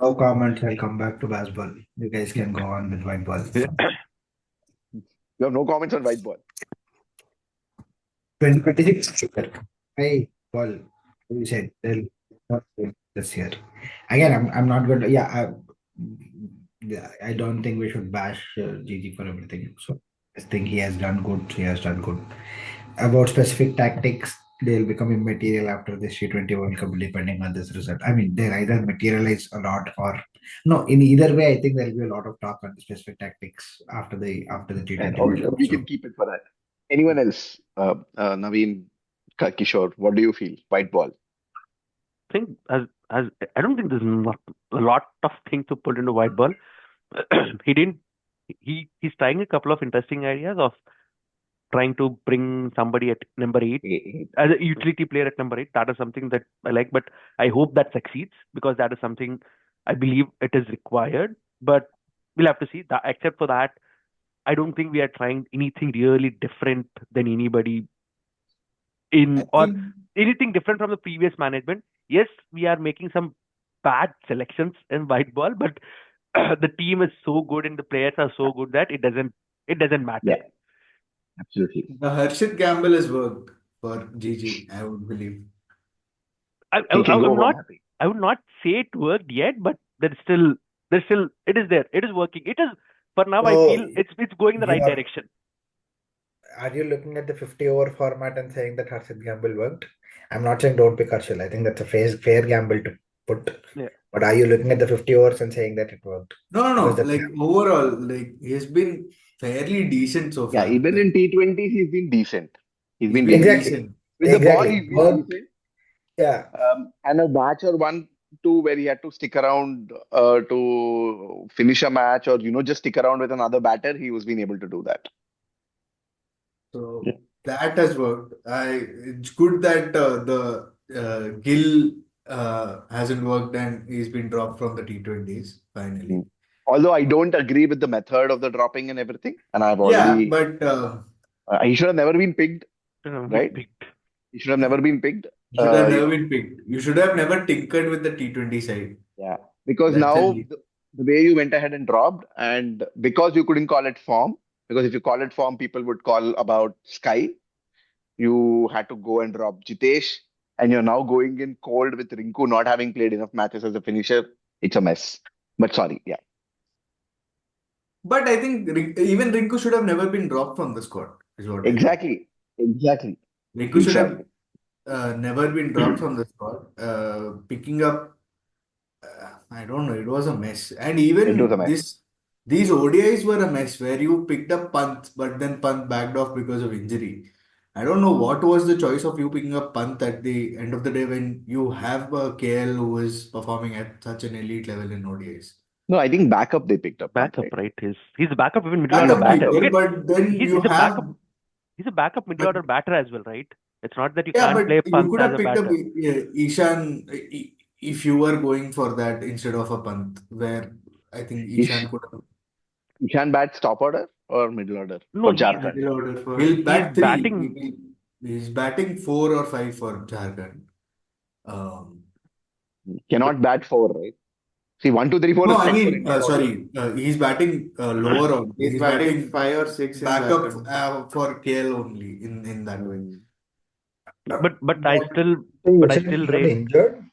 No comments. I'll come back to baseball. You guys can go on with white ball. You have no comments on white ball. 2026. Hey, ball. You said they'll not win this year. Again, I'm not going to. Yeah, I don't think we should bash Gigi for everything. So I think he has done good. He has done good. About specific tactics, they'll become immaterial after this T20 World Cup, depending on this result. I mean, they'll either materialize a lot or no. In either way, I think there'll be a lot of talk on the specific tactics after the And T20 World Cup. we So can keep it for that. Anyone else? Naveen, Kishore, what do you feel? White ball. Think as I don't think there's not a lot of things to put into white ball. he didn't. He's trying a couple of interesting ideas of trying to bring somebody at number 8 as a utility player at number 8. That is something that I like, but I hope that succeeds because that is something I believe it is required. But we'll have to see. That, except for that, I don't think we are trying anything really different than anybody I in or think anything different from the previous management. Yes, we are making some bad selections in white ball, but the team is so good and the players are so good that it doesn't matter. Yeah, absolutely. the Harshit Gamble has worked for GG, I would believe. He can go I'm home not. happy. I would not say it worked yet, but there's still it is there. It is working. It is for now. I So feel it's going in the right you're direction. are you looking at the 50 over format and saying that Harshit Gamble worked? I'm not saying don't pick Harshil. I think that's a fair gamble to put. Yeah. But are you looking at the 50 overs and saying that it worked? No. Because that's Like overall, like he's been fairly decent so Yeah, far. even Like in T20s, he's been decent. He's he's been been decent. exactly, decent. With the ball, exactly. he's been Worked. decent. Yeah. And a match or one, two, where he had to stick around to finish a match or, just stick around with another batter, he was being able to do that. So that has worked. It's good that the Gill hasn't worked and he's been dropped from the T20s finally. Mm. Although I don't agree with the method of the dropping and everything, and I've Yeah, already, but he should have never been picked, We right? picked. He should have never been picked. you should have You never know, been picked. You should have never tinkered with the T20 side. yeah, because That's a now leap. the way you went ahead and dropped, and because you couldn't call it form, because if you call it form, people would call about Sky. You had to go and drop Jitesh, and you're now going in cold with Rinku not having played enough matches as a finisher. It's a mess. But sorry, yeah, But I think even Rinku should have never been dropped from the squad, is what I think. exactly, exactly, Rinku should have exactly. never been dropped from the squad. Picking up, I don't know, it was a mess. And It was a even mess. these ODIs were a mess where you picked up Pant, but then Pant backed off because of injury. I don't know what was the choice of you picking up Pant at the end of the day when you have a KL who is performing at such an elite level in ODIs. No, I think backup they picked up Pant, Backup, right? right? He's a backup even middle order Backup Backup. batter. keeper, Okay, but then he's you he's a backup. have, He's a backup middle but order batter as well, right? It's not that you yeah, can't but play you Pant could as have a picked up batter. Ishan if you were going for that instead of a Pant, where I think Ish, Ishan could have. Ishan bats top order or middle order No, for he's Jharkhand? Middle order for He'll he's bat three. batting. He's batting 4 or 5 for Jharkhand. Um, Cannot bat four, right? See, 1, 2, 3, 4 no, is I set for mean, Indian order. sorry, he's batting lower on. he's He's batting batting 5 or 6 in backup Jharkhand. for KL only in that way. Hmm. But I But still So but I yesterday still he got rate injured.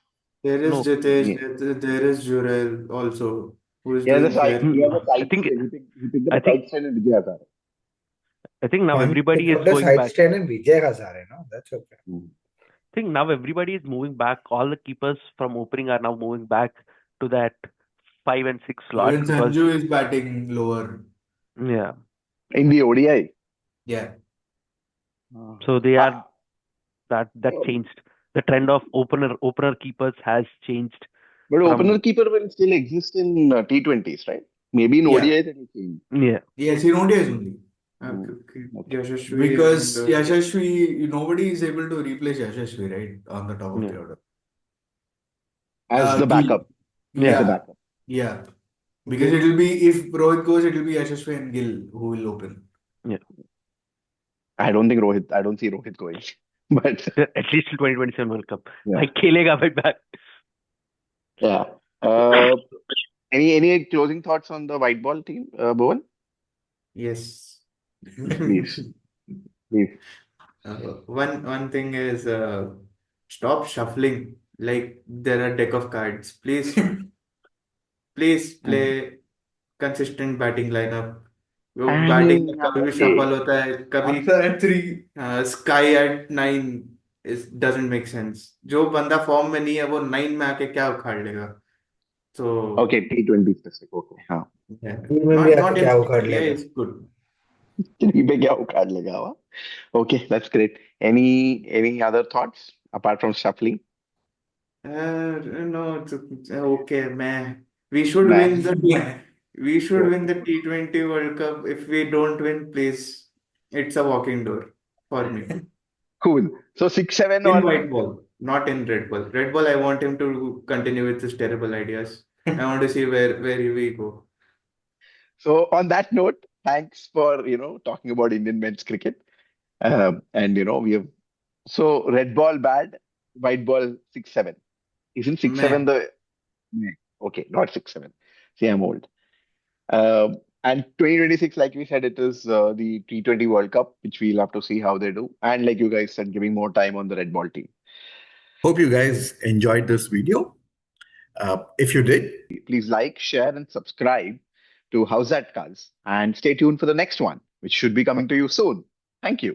There is no. Jitesh, Yeah, there is Jurel also, who is he has a doing side. fairly He has mm, a well. I side think stand. He picked up I a think side stand in Vijay Hazare. I think now And he everybody picked is up the going side back. stand in Vijay Hazare, no? That's okay. Hmm. I think now everybody is moving back. All the keepers from opening are now moving back to that 5 and 6 slot even because Sanju is batting lower. yeah. In the ODI. Yeah. So they are Ah, that changed. The trend of opener keepers has changed but opener from keeper will still exist in T20s, right? Maybe in Yeah. ODIs it will change. yeah. Yes, in ODIs only. Hmm. Okay. Okay. Yashasvi and Because Yashasvi, nobody is able to replace Yashasvi, right? On the top of Yeah. the order. As the Gil. backup. As Yeah. a Yeah. backup. Yeah. Because Gil. it will be, if Rohit goes, it will be Yashasvi and Gil who will open. Yeah. I don't think Rohit. I don't see Rohit going. But At least till 2027 World Cup. yeah, भाई खेलेगा भाई back. yeah. Uh, any closing thoughts on the white ball team, Bhuvan? Yes. Please, please. One thing is stop shuffling like there are deck of cards. Please Hmm. play consistent batting lineup वो batting में कभी भी And shuffle होता है कभी Arthur at 3. SKY at 9 is doesn't make sense जो बंदा form में नहीं है वो 9 में आके क्या उखाड़ लेगा तो okay, T20 specific. Okay, हाँ. में भी आके नॉट इन क्या उखाड़ ओडिया लेगा? इज गुड Three पे क्या उखाड़ लेगा वो? Okay, that's great. Any other thoughts apart from shuffling? No okay मैं we should Nah. win the Yeah. we should win the T20 World Cup. If we don't win, please, it's a walking door for me. Cool. So 6-7 In or white ball, not in red ball. Red ball, I want him to continue with his terrible ideas. I want to see where he will go. so on that note, thanks for talking about Indian men's cricket. And we have so red ball bad, white ball 6-7. Isn't 6-7 Meh. the yeah. Okay, not 6-7. See, I'm old. And 2026, like we said, it is the T20 World Cup, which we'll have to see how they do. And like you guys said, giving more time on the red ball team. Hope you guys enjoyed this video. If you did, Please like, share, and subscribe to How's That Cuz. And stay tuned for the next one, which should be coming to you soon. Thank you.